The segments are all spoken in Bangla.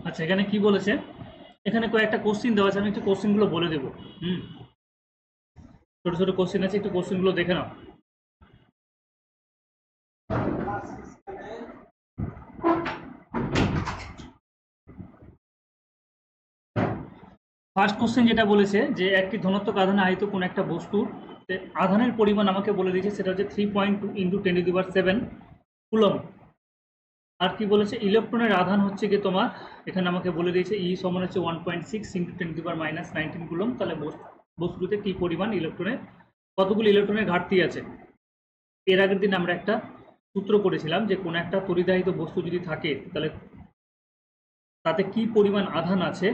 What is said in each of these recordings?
আচ্ছা, এখানে কি বলেছে, এখানে কয়েকটা কোশ্চিন দেওয়া আছে, আমি একটু কোশ্চিনগুলো বলে দেবো। হুম, ছোট ছোট কোশ্চিন আছে, একটু কোশ্চিনগুলো দেখে নাও। ফার্স্ট কোশ্চেন যেটা বলেছে যে একটি ধনাত্মক আধানে আহিত কোন একটা বস্তুর আধানের পরিমাণ আমাকে বলে দিয়েছে, সেটা হচ্ছে 3.2 ইন্টু 10⁷ কুলম। আর কি বলেছে, ইলেকট্রনের আধান হচ্ছে কি তোমার, এখানে আমাকে বলে দিয়েছে ই সমান হচ্ছে 1.6 ইন্টু 10⁻⁻19 কুলম। তাহলে বস্তুতে কি পরিমাণ ইলেকট্রনের, কতগুলো ইলেকট্রনের ঘাটতি আছে। এর আগের দিন আমরা একটা সূত্র করেছিলাম যে কোন একটা তড়িদাহিত বস্তু যদি থাকে তাহলে তাতে কি পরিমাণ আধান আছে।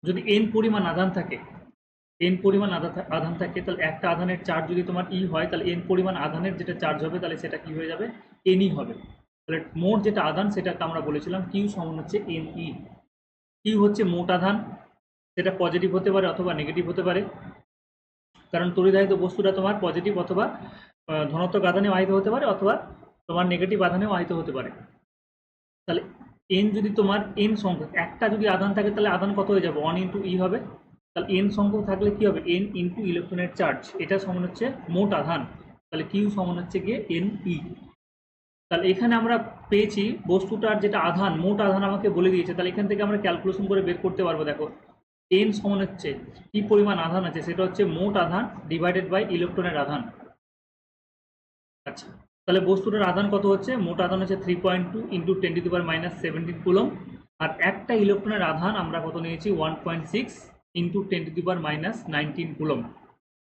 যদি এন পরিমাণ আধান থাকে, এন পরিমাণ আধান থাকে, তাহলে একটা আধানের চার্জ যদি তোমার ই হয়, তাহলে এন পরিমাণ আধানের যেটা চার্জ হবে তাহলে সেটা কি হয়ে যাবে, এনই হবে। তাহলে মোট যেটা আধান সেটাকে আমরা বলেছিলাম কিউ সমান হচ্ছে এন ই। কিউ হচ্ছে মোট আধান, সেটা পজিটিভ হতে পারে অথবা নেগেটিভ হতে পারে, কারণ তড়িদাহিত বস্তুটা তোমার পজিটিভ অথবা ধনাত্মক আধানেও আহিত হতে পারে অথবা তোমার নেগেটিভ আধানেও আহিত হতে পারে। তাহলে এন যদি তোমার এন সংখ্যক, একটা যদি আধান থাকে তাহলে আধান কত হয়ে যাবে, 1 ইন্টু ই হবে। তাহলে এন সংখ্যক থাকলে কি হবে, এন ইন্টু ইলেকট্রনের চার্জ, এটা সমান হচ্ছে মোট আধান। তাহলে কিউ সমান হচ্ছে গিয়ে এন ই। তাহলে এখানে আমরা পেয়েছি বস্তুটার যেটা আধান, মোট আধান আমাকে বলে দিয়েছে। তাহলে এখান থেকে আমরা ক্যালকুলেশন করে বের করতে পারবো। দেখো এন সমান হচ্ছে কি পরিমাণ আধান আছে, সেটা হচ্ছে মোট আধান ডিভাইডেড বাই ইলেকট্রনের আধান। আচ্ছা, তাহলে বস্তুটার আধান কত হচ্ছে, মোট আধান হচ্ছে 3.2 ইন্টু 10⁻⁻17 কুলম। আর একটা ইলেকট্রনের আধান আমরা কত নিয়েছি, 1.6 ইন্টু 10⁻⁻19 কুলম।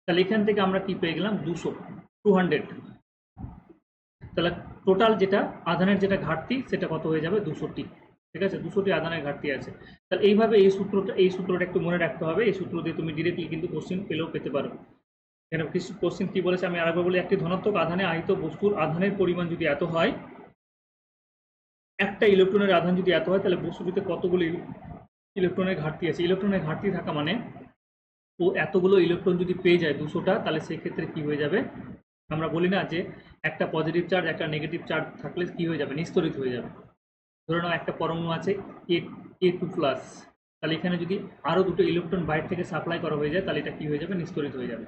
তাহলে এখান থেকে আমরা কি পেয়ে গেলাম, 200। তাহলে টোটাল যেটা আধানের যেটা ঘাটতি সেটা কত হয়ে যাবে, 200টি। ঠিক আছে, 200টি আধানের ঘাটতি আছে। তাহলে এইভাবে এই সূত্রটা একটু মনে রাখতে হবে। এই সূত্র দিয়ে তুমি ডিরেক্টলি কিন্তু কোশ্চিন পেলেও পেতে পারো। এখানে কোশ্চিন কি বলেছে আমি আরেকবার বলি, একটি ধনাত্মক আধানে আহিত বস্তুর আধানের পরিমাণ যদি এত হয়, একটা ইলেকট্রনের আধান যদি এত হয়, তাহলে বস্তুটিতে কতগুলো ইলেকট্রনের ঘাটতি আছে। ইলেকট্রনের ঘাটতি থাকা মানে ও এতগুলো ইলেকট্রন যদি পেয়ে যায় 200টা, তাহলে সেক্ষেত্রে কি হয়ে যাবে, আমরা বলি না যে একটা পজিটিভ চার্জ একটা নেগেটিভ চার্জ থাকলে কি হয়ে যাবে, নিস্তরিত হয়ে যাবে। ধরে নাও একটা পরমাণু আছে A2+, তাহলে এখানে যদি আরও দুটো ইলেকট্রন বাইরে থেকে সাপ্লাই করা হয়ে যায়, তাহলে এটা কি হয়ে যাবে, নিস্তরিত হয়ে যাবে।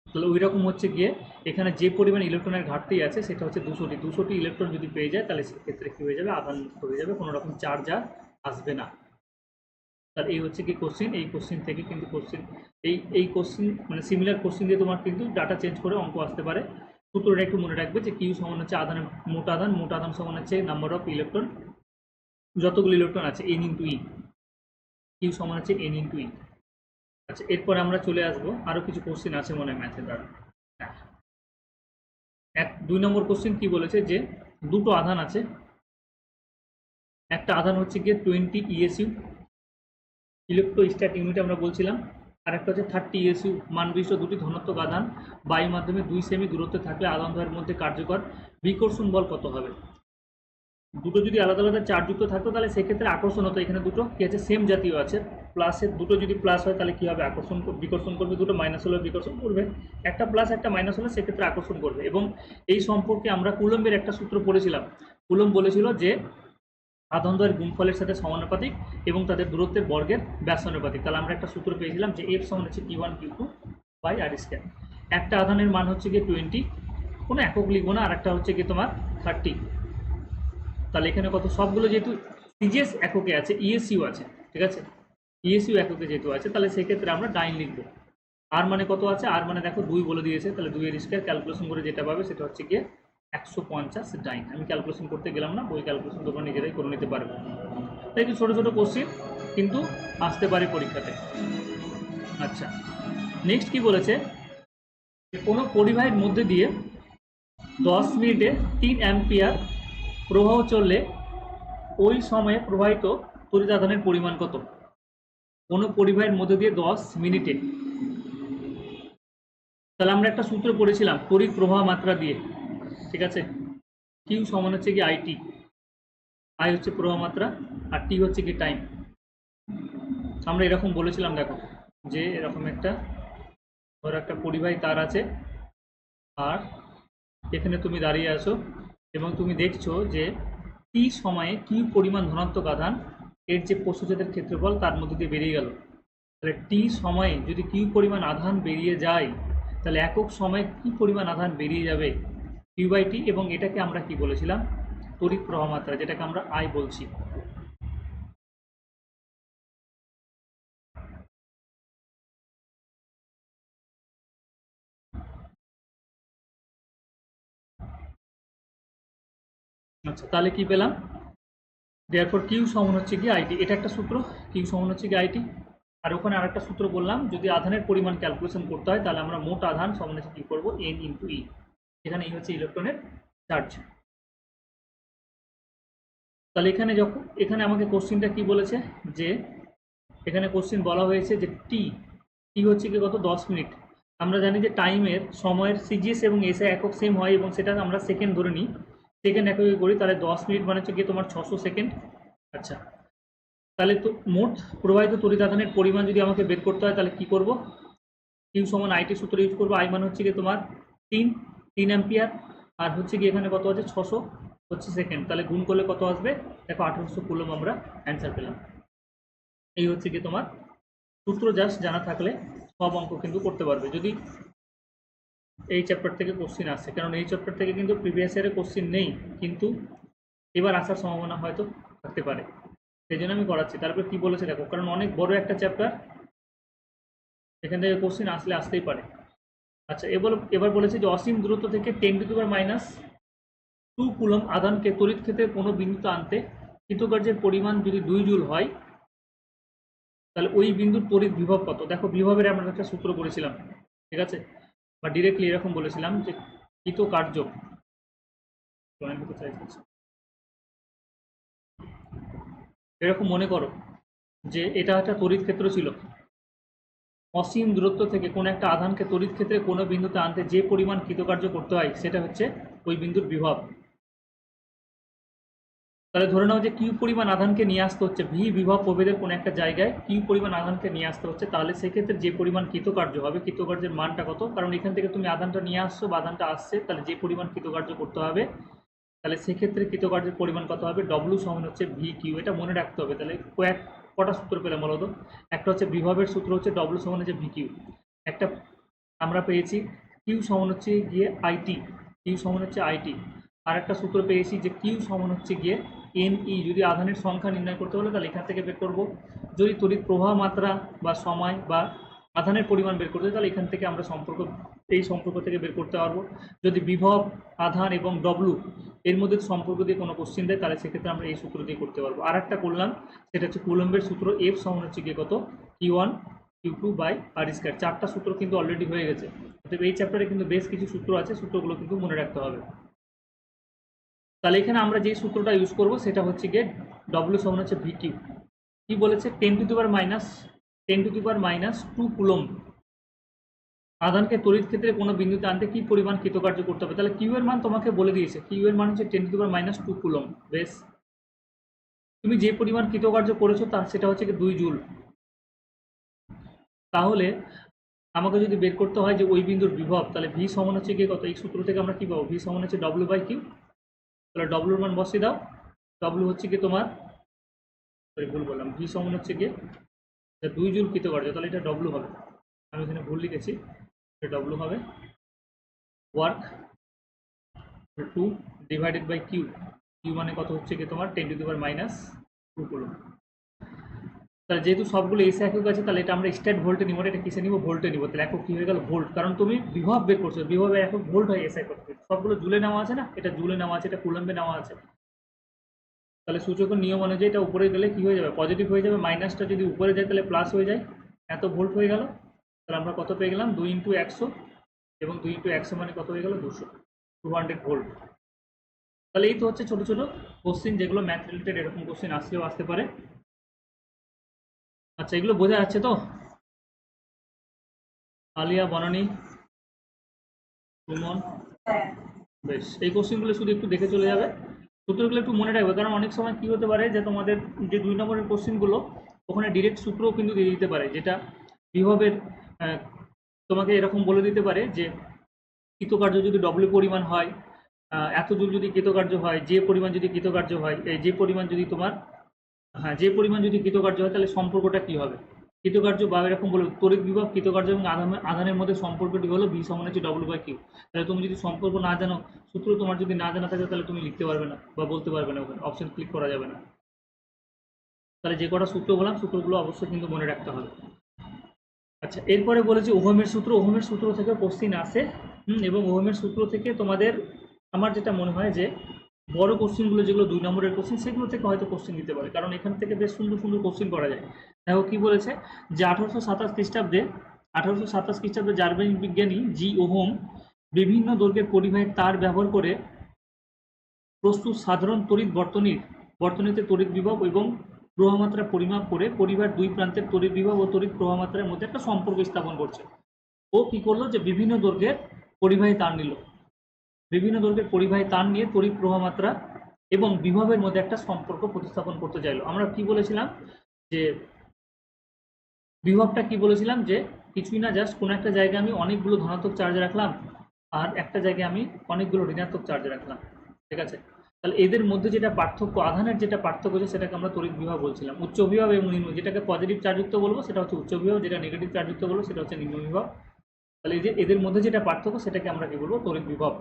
তাহলে ওই রকম হচ্ছে গিয়ে এখানে যে পরিমাণ ইলেকট্রনের ঘাটতি আছে সেটা হচ্ছে 200টি ইলেকট্রন যদি পেয়ে যায়, তাহলে সেক্ষেত্রে কি হয়ে যাবে, আধান মুক্ত হয়ে যাবে, কোনো রকম চার্জ আর আসবে না। তাহলে এই হচ্ছে কি কোশ্চিন, এই কোশ্চিন থেকে কিন্তু এই কোশ্চিন মানে সিমিলার কোশ্চিন দিয়ে তোমার কিন্তু ডাটা চেঞ্জ করে অঙ্ক আসতে পারে। সূত্রটা একটু মনে রাখবে যে কিউ সমান হচ্ছে আধানের মোট আধান সমান হচ্ছে নাম্বার অফ ইলেকট্রন, যতগুলো ইলেকট্রন আছে এন ইন্টু ই, কিউ সমান হচ্ছে এন ইন্টু ই। আচ্ছা, এরপরে আমরা চলে আসবো আরো কিছু কোশ্চিন আছে মনে হয় ম্যাথের দ্বারা। হ্যাঁ, 2 নম্বর কোশ্চিন কি বলেছে যে দুটো আধান আছে, একটা আধান হচ্ছে গিয়ে 20 ইএসইউ, ইলেকট্রোস্ট্যাট ইউনিট আমরা বলছিলাম, আর একটা হচ্ছে 30 ইএসইউ, মান বিশিষ্ট দুটি ধনাত্মক আধান বায়ু মাধ্যমে 2 সেমি দূরত্বে থাকলে আধানদ্বয়ের মধ্যে কার্যকর বিকর্ষণ বল কত হবে। দুটো যদি আলাদা আলাদা চার্জযুক্ত থাকতো তাহলে সেক্ষেত্রে আকর্ষণ হতো, এখানে দুটো কি আছে, সেম জাতীয় আছে, প্লাসের দুটো যদি প্লাস হয় তাহলে কি হবে, বিকর্ষণ করবে, দুটো মাইনাস হলে বিকর্ষণ করবে, একটা প্লাস একটা মাইনাস হলে সেক্ষেত্রে আকর্ষণ করবে। এবং এই সম্পর্কে আমরা কুলম্বের একটা সূত্র পড়েছিলাম। কুলম্ব বলেছিল যে আধানদ্বয়ের গুণফলের সাথে সমানুপাতিক এবং তাদের দূরত্বের বর্গের ব্যাসানুপাতিক। তাহলে আমরা একটা সূত্র পেয়েছিলাম যে এফ সমান হচ্ছে Q1 Q2 by R square. একটা আধানের মান হচ্ছে গিয়ে 20, কোনো একক লিখবো না, আর একটা হচ্ছে গিয়ে তোমার 30। তাহলে এখানে কত, সবগুলো যেহেতু সিজিএস এককে আছে, ইএসইউ আছে, ঠিক আছে, ইএসইউ এককে যেহেতু আছে, তাহলে সেক্ষেত্রে আমরা ডাইন লিখবো। আর মানে কত আছে, আর মানে দেখো 2 বলে দিয়েছে, তাহলে 2 এর স্কয়ার ক্যালকুলেশন করে যেটা পাবে সেটা হচ্ছে গিয়ে 150 ডাইন। আমি ক্যালকুলেশন করতে গেলাম না, বই ক্যালকুলেশন তোমরা নিজেরাই করে নিতে পারবে। তাই কি ছোট ছোট কোশ্চিন কিন্তু আসতে পারে পরীক্ষাতে। আচ্ছা, নেক্সট কি বলেছে, কোনো পরিবাহীর মধ্যে দিয়ে 10 মিনিটে 3 অ্যাম্পিয়ার প্রবাহ চললে ওই সময়ে প্রবাহিত তড়িৎ আধানের পরিমাণ কত। কোনো পরিবাহীর মধ্যে দিয়ে 10 মিনিটে, তাহলে আমরা একটা সূত্র পড়েছিলাম তড়িৎ প্রবাহ মাত্রা দিয়ে, ঠিক আছে, কিউ সমান হচ্ছে কি আইটি, আই হচ্ছে প্রবাহ মাত্রা আর টি হচ্ছে কি টাইম। আমরা এরকম বলেছিলাম, দেখো যে এরকম একটা ধরো একটা পরিবাহী তার আছে, আর এখানে তুমি দাঁড়িয়ে আছো এবং তুমি দেখছো যে টি সময়ে কি পরিমাণ ধনাত্মক আধান এর যে প্রস্থচ্ছেদের ক্ষেত্রফল তার মধ্যে দিয়ে বেরিয়ে গেল। তাহলে টি সময়ে যদি কিউ পরিমাণ আধান বেরিয়ে যায় তাহলে একক সময়ে কি পরিমাণ আধান বেরিয়ে যাবে কিউ বাই টি, এবং এটাকে আমরা কি বলেছিলাম তড়িৎ প্রবাহ মাত্রা, যেটাকে আমরা আই বলছি। আচ্ছা, তাহলে কি পেলাম? দেয়ারফর কিউ সমান হচ্ছে কি আইটি, এটা একটা সূত্র, কিউ সমান হচ্ছে কি আইটি। আর ওখানে আরেকটা সূত্র বললাম, যদি আধানের পরিমাণ ক্যালকুলেশন করতে হয় তাহলে আমরা মোট আধান সমান হচ্ছে কি করবো এন ইন্টু ই, এখানে এই হচ্ছে ইলেকট্রনের চার্জ। তাহলে এখানে যখন এখানে আমাকে কোশ্চিনটা কি বলেছে, যে এখানে কোশ্চিন বলা হয়েছে যে টি টি হচ্ছে কি কত 10 মিনিট। আমরা জানি যে টাইমের সময়ের সিজিএস এবং এসআই একক সেম হয় এবং সেটা আমরা সেকেন্ড ধরে নিই, সেকেন্ড এককে করি, তাহলে 10 মিনিট মানে হচ্ছে গিয়ে তোমার 600 সেকেন্ড। আচ্ছা, তাহলে তো মোট প্রবাহিত তড়িৎ আধানের পরিমাণ যদি আমাকে বের করতে হয় তাহলে কি করব, কিউ সমান আইটি সূত্র ইউজ করবো। আই মানে হচ্ছে গিয়ে তোমার 3 অ্যাম্পিয়ার, আর হচ্ছে কি এখানে কত আছে 600 হচ্ছে সেকেন্ড, তাহলে গুণ করলে কত আসবে দেখো 1800 কুলম আমরা অ্যান্সার পেলাম। এই হচ্ছে কি তোমার সূত্র, জাস্ট জানা থাকলে সব অঙ্ক কিন্তু করতে পারবে যদি এই চ্যাপ্টার থেকে কোশ্চিন আসে, কারণ এই চ্যাপ্টার থেকে কিন্তু প্রিভিয়াস ইয়ারে কোশ্চিন নেই, কিন্তু এবার আসার সম্ভাবনা হয়তো থাকতে পারে, সেই জন্য আমি করাচ্ছি। তারপর কি বলেছে দেখো, কারণ অনেক বড় একটা চ্যাপ্টার, এখান থেকে কোশ্চিন আসলে আসতেই পারে। আচ্ছা, এবার বলেছে যে অসীম দূরত্ব থেকে 10⁻² কুলম আধানকে তড়িৎ ক্ষেত্রে কোনো বিন্দুতে আনতে কৃতকার্যের পরিমাণ যদি 2 জুল হয় তাহলে ওই বিন্দুর তড়িৎ বিভব কত। দেখো বিভবের আমরা একটা সূত্র করেছিলাম, ঠিক আছে, বা ডিরেক্টলি এরকম বলেছিলাম যে কৃতকার্য, এরকম মনে করো যে এটা একটা তড়িৎ ক্ষেত্র ছিল, অসীম দূরত্ব থেকে কোনো একটা আধানকে তড়িৎ ক্ষেত্রে কোনো বিন্দুতে আনতে যে পরিমাণ কৃতকার্য করতে হয় সেটা হচ্ছে ওই বিন্দুর বিভব। তাহলে ধরে নাও যে কিউ পরিমাণ আধানকে নিয়ে আসতে হচ্ছে ভি বিভব প্রভেদের কোনো একটা জায়গায়, কিউ পরিমাণ আধানকে নিয়ে আসতে হচ্ছে, তাহলে সেক্ষেত্রে যে পরিমাণ কৃতকার্য হবে, কৃতকার্যের মানটা কত, কারণ এখান থেকে তুমি আধানটা নিয়ে আসছো বা আধানটা আসছে, তাহলে যে পরিমাণ কৃতকার্য করতে হবে তাহলে সেক্ষেত্রে কৃতকার্যের পরিমাণ কত হবে, ডব্লিউ সমান হচ্ছে ভি কিউ। এটা মনে রাখতে হবে। তাহলে কটা সূত্র পেলাম বলতো, একটা হচ্ছে বিভবের সূত্র হচ্ছে ডব্লিউ সমান হচ্ছে ভি কিউ, একটা আমরা পেয়েছি কিউ সমান হচ্ছে গিয়ে আইটি, কিউ সমান হচ্ছে আইটি, আর একটা সূত্র পেয়েছি যে কিউ সমান হচ্ছে গিয়ে এন ই। যদি আধানের সংখ্যা নির্ণয় করতে হলে তাহলে এখান থেকে বের করব, যদি তড়িৎ প্রবাহ মাত্রা বা সময় বা আধানের পরিমাণ বের করতে তাহলে এখান থেকে আমরা এই সম্পর্ক থেকে বের করতে পারবো। যদি বিভব, আধান এবং ডব্লু এর মধ্যে সম্পর্ক দিয়ে কোনো কোশ্চিন দেয় তাহলে সেক্ষেত্রে আমরা এই সূত্র দিয়ে করতে পারবো। আর একটা করলাম, সেটা হচ্ছে কুলম্বের সূত্র, এফ সমান হচ্ছে গিয়ে কত Q1 Q2 by R square. চারটা সূত্র কিন্তু অলরেডি হয়ে গেছে, অতএব এই চ্যাপ্টারে কিন্তু বেশ কিছু সূত্র আছে, সূত্রগুলো কিন্তু মনে রাখতে হবে। তাহলে এখানে আমরা যে সূত্রটা ইউজ করব সেটা হচ্ছে গিয়ে ডব্লিউ সমান হচ্ছে ভি কিউ। কি বলেছে, 10⁻⁻² কুলম্ব আধানকে তড়িৎ ক্ষেত্রে কোনো বিন্দুতে আনতে কি পরিমাণ কৃতকার্য করতে হবে। তাহলে কিউ এর মান তোমাকে বলে দিয়েছে, কিউ এর মান হচ্ছে 10⁻² কুলম্ব। বেশ, তুমি যে পরিমাণ কৃতকার্য করেছো তার সেটা হচ্ছে কি 2 জুল। তাহলে আমাকে যদি বের করতে হয় যে ওই বিন্দুর বিভব, তাহলে ভি সমান হচ্ছে গিয়ে কত, এই সূত্র থেকে আমরা কি পাবো, ভি সমান হচ্ছে ডব্লিউ বাই কিউ। তাহলে ডব্লিউর মান বসিয়ে দাও, ডব্লিউ হচ্ছে গিয়ে তোমার, সরি ভুল বললাম, ভি সমান হচ্ছে গিয়ে 2 জুল কৃতকার্য, তাহলে এটা ডব্লিউ হবে, আমি এখানে ভুল লিখেছি, এটা ডব্লিউ হবে। Work 2 divided by Q, Q মানে কত হচ্ছে গিয়ে তোমার 10⁻² কুলম্ব। তাহলে যেহেতু সবগুলো এসে একক আছে তাহলে এটা আমরা স্ট্যাট ভোল্টে নিব, এটা কিসে নিব, ভোল্টে নিব। তাহলে একক কি হয়ে গেল, ভোল্ট, কারণ তুমি বিভব বের করছো, বিভবে একক ভোল্ট হয় এসে একক, সবগুলো জুলে নেওয়া আছে না, এটা জুলে নেওয়া আছে, এটা কুলম্বে নেওয়া আছে। তাহলে সূচকের নিয়ম অনুযায়ী এটা উপরে গেলে কি হয়ে যাবে, পজিটিভ হয়ে যাবে, মাইনাসটা যদি উপরে যায় তাহলে প্লাস হয়ে যায়, এত ভোল্ট হয়ে গেল। তাহলে আমরা কত পেয়ে গেলাম, 2 × 100, এবং 2 × 100 মানে কত হয়ে গেল, 200 ভোল্ট। তাহলে এই তো হচ্ছে ছোট ছোট কোশ্চিন, যেগুলো ম্যাথ রিলেটেড, এরকম কোশ্চিন আসলেও আসতে পারে। আচ্ছা, এগুলো বোঝা যাচ্ছে তো? আলিয়া, বনানী, সুমন, বেশ, এই কোশ্চেনগুলো শুধু একটু দেখে চলে যাবে, সূত্রগুলো একটু মনে রাখবে, কারণ অনেক সময় কি হতে পারে যে তোমাদের যে 2 নম্বরের কোশ্চেনগুলো ওখানে ডিরেক্ট সূত্রও কিন্তু দিয়ে দিতে পারে, যেটা বিভবের তোমাকে এরকম বলে দিতে পারে যে কৃতকার্য যদি ডব্লিউ পরিমাণ হয় এত জুল যদি কৃতকার্য হয়, যে পরিমাণ যদি কৃতকার্য হয়, যে পরিমাণ যদি তোমার, হ্যাঁ, যে পরিমাণ যদি কৃতকার্য হয় তাহলে সম্পর্কটা কি হবে? কৃতকার্য বা এরকম বলো তড়িৎ বিভব, কৃতকার্য এবং আধানের মধ্যে সম্পর্কটি হলো V সমান হচ্ছে W/Q। তাহলে তুমি যদি সম্পর্ক না জানো, সূত্র তোমার যদি না জানা থাকে, তাহলে তুমি লিখতে পারবে না বা বলতে পারবে না, ওখানে অপশন ক্লিক করা যাবে না। তাহলে যে কটা সূত্র বললাম, সূত্রগুলো অবশ্যই কিন্তু মনে রাখতে হবে। আচ্ছা, এরপরে বলেছে ওহমের সূত্র। ওহমের সূত্র থেকে কোশ্চিন আসে, এবং ওহমের সূত্র থেকে তোমাদের, আমার যেটা মনে হয় যে বড় কোশ্চিনগুলো যেগুলো 2 নম্বরের কোশ্চিন, সেগুলো থেকে হয়তো কোশ্চিন দিতে পারে, কারণ এখান থেকে বেশ সুন্দর সুন্দর কোশ্চিন করা যায়। দেখো কি বলেছে, যে 1827 খ্রিস্টাব্দে জার্মান বিজ্ঞানী জি ওহম বিভিন্ন দৈর্ঘ্যের পরিবাহী তার ব্যবহার করে প্রস্তুত সাধারণ তড়িৎ বর্তনীতে তড়িৎ বিভব এবং প্রবাহমাত্রা পরিমাপ করে পরিবাহের দুই প্রান্তের তড়িৎ বিভব ও তড়িৎ প্রবাহমাত্রার মধ্যে একটা সম্পর্ক স্থাপন করছে। ও কি করলো, যে বিভিন্ন দৈর্ঘ্যের পরিবাহী তার নিল, বিভিন্ন দৈর্ঘ্যের পরিবাহী তার নিয়ে তড়িৎ প্রবাহমাত্রা এবং বিভবের মধ্যে একটা সম্পর্ক প্রতিস্থাপন করতে চাইলো। আমরা কি বলেছিলাম, যে বিভবটা কি বলেছিলাম, যে কিছুই না, জাস্ট কোনো একটা জায়গায় আমি অনেকগুলো ধনাত্মক চার্জ রাখলাম, আর একটা জায়গায় আমি অনেকগুলো ঋণাত্মক চার্জ রাখলাম, ঠিক আছে? তাহলে এদের মধ্যে যেটা পার্থক্য, আধানের যেটা পার্থক্য আছে, সেটাকে আমরা তড়িৎ বিভব বলছিলাম। উচ্চ বিভব এবং নিম্ন, যেটাকে পজিটিভ চার্জযুক্ত বলবো সেটা হচ্ছে উচ্চ বিভব, যেটা নেগেটিভ চার্জযুক্ত বলবো সেটা হচ্ছে নিম্ন বিভব। তাহলে এই যে এদের মধ্যে যেটা পার্থক্য, সেটাকে আমরা কি বলবো, তড়িৎ বিভব।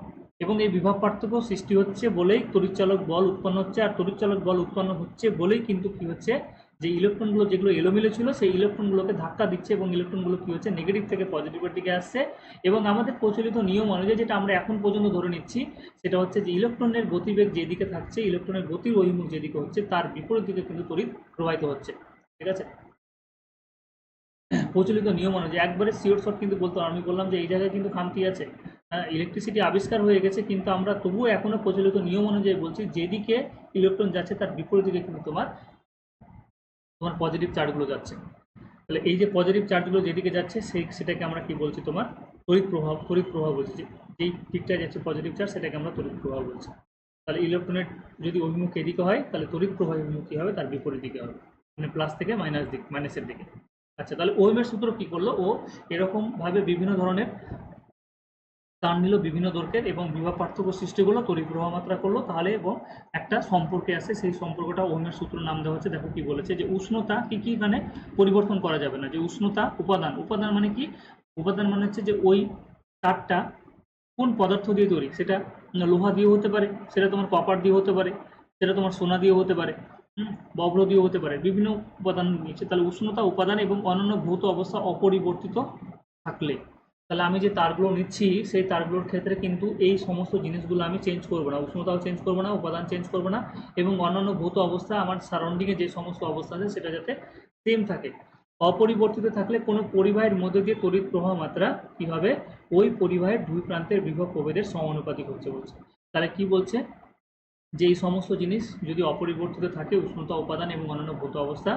এবং এই বিভব পার্থক্য সৃষ্টি হচ্ছে বলেই তড়িৎচালক বল উৎপন্ন হচ্ছে, আর তড়িৎচালক বল উৎপন্ন হচ্ছে বলেই কিন্তু কি হচ্ছে, যে ইলেকট্রনগুলো যেগুলো এলোমেলো ছিল, সেই ইলেকট্রনগুলোকে ধাক্কা দিচ্ছে, এবং ইলেকট্রনগুলো কি হচ্ছে, নেগেটিভ থেকে পজিটিভের দিকে আসছে। এবং আমাদের প্রচলিত নিয়ম অনুযায়ী, যেটা আমরা এখন পর্যন্ত ধরে নিচ্ছি, সেটা হচ্ছে যে ইলেকট্রনের গতিবেগ যেদিকে থাকছে, ইলেকট্রনের গতির অভিমুখ যেদিকে হচ্ছে, তার বিপরীত দিকে কিন্তু তড়িৎ প্রবাহিত হচ্ছে, ঠিক আছে? প্রচলিত নিয়ম অনুযায়ী একবারে শিওর শট কিন্তু বলতে পারবো। আমি বললাম যে এই জায়গায় কিন্তু খামতি আছে, ইলেকট্রিসিটি আবিষ্কার হয়ে গেছে, কিন্তু আমরা তবুও এখনো প্রচলিত নিয়ম অনুযায়ী বলছি, যেদিকে ইলেকট্রন যাচ্ছে তার বিপরীত দিকে কিন্তু তোমার তোমার পজিটিভ চার্জগুলো যাচ্ছে। তাহলে এই যে পজিটিভ চার্জগুলো যেদিকে যাচ্ছে, সেটাকে আমরা কি বলছি, তোমার তড়িৎ প্রবাহ বলছি। যেই দিকটায় যাচ্ছে পজিটিভ চার্জ, সেটাকে আমরা তড়িৎ প্রবাহ বলছি। তাহলে ইলেকট্রনের যদি অভিমুখ এদিকে হয়, তাহলে তড়িৎ প্রবাহ অভিমুখ কী হবে, তার বিপরীত দিকে হবে, মানে প্লাস থেকে মাইনাসের দিকে। আচ্ছা, তাহলে ওহমের সূত্র কি করলো, ও এরকম ভাবে বিভিন্ন ধরনের তার নিল বিভিন্ন দৈর্ঘ্যের, এবং বিভব পার্থক্য সৃষ্টি করলো, তড়িৎ প্রবাহ মাত্রা করলো, তাহলে এবং একটা সম্পর্কে আছে, সেই সম্পর্কটা ওহমের সূত্র নাম দেওয়া হচ্ছে। দেখো কি বলেছে, যে উষ্ণতা কি এখানে পরিবর্তন করা যাবে না। যে উষ্ণতা উপাদান মানে কি, উপাদান মানে হচ্ছে যে ওই তারটা কোন পদার্থ দিয়ে তৈরি, সেটা লোহা দিয়ে হতে পারে, সেটা তোমার কপার দিয়ে হতে পারে, সেটা তোমার সোনা দিয়ে হতে পারে, বজ্র দিয়ে হতে পারে, বিভিন্ন উপাদান নিচ্ছে। তাহলে উষ্ণতা, উপাদান এবং অন্যান্য ভৌত অবস্থা অপরিবর্তিত থাকলে, তাহলে আমি যে তারগুলো নিচ্ছি, সেই তারগুলোর ক্ষেত্রে কিন্তু এই সমস্ত জিনিসগুলো আমি চেঞ্জ করবো না, উষ্ণতাও চেঞ্জ করবো না, উপাদান চেঞ্জ করবো না, এবং অন্যান্য ভৌত অবস্থা, আমার সারাউন্ডিংয়ে যে সমস্ত অবস্থা আছে, সেটা যাতে সেম থাকে। অপরিবর্তিত থাকলে কোনো পরিবাহের মধ্যে দিয়ে তড়িৎ প্রবাহ মাত্রা কি হবে, ওই পরিবাহের দুই প্রান্তের বিভব প্রভেদের সমানুপাতিক হচ্ছে বলছে। তাহলে কি বলছে, যে এই সমস্ত জিনিস যদি অপরিবর্তিত থাকে, উষ্ণতা, উপাদান এবং অন্যান্য ভৌত অবস্থা,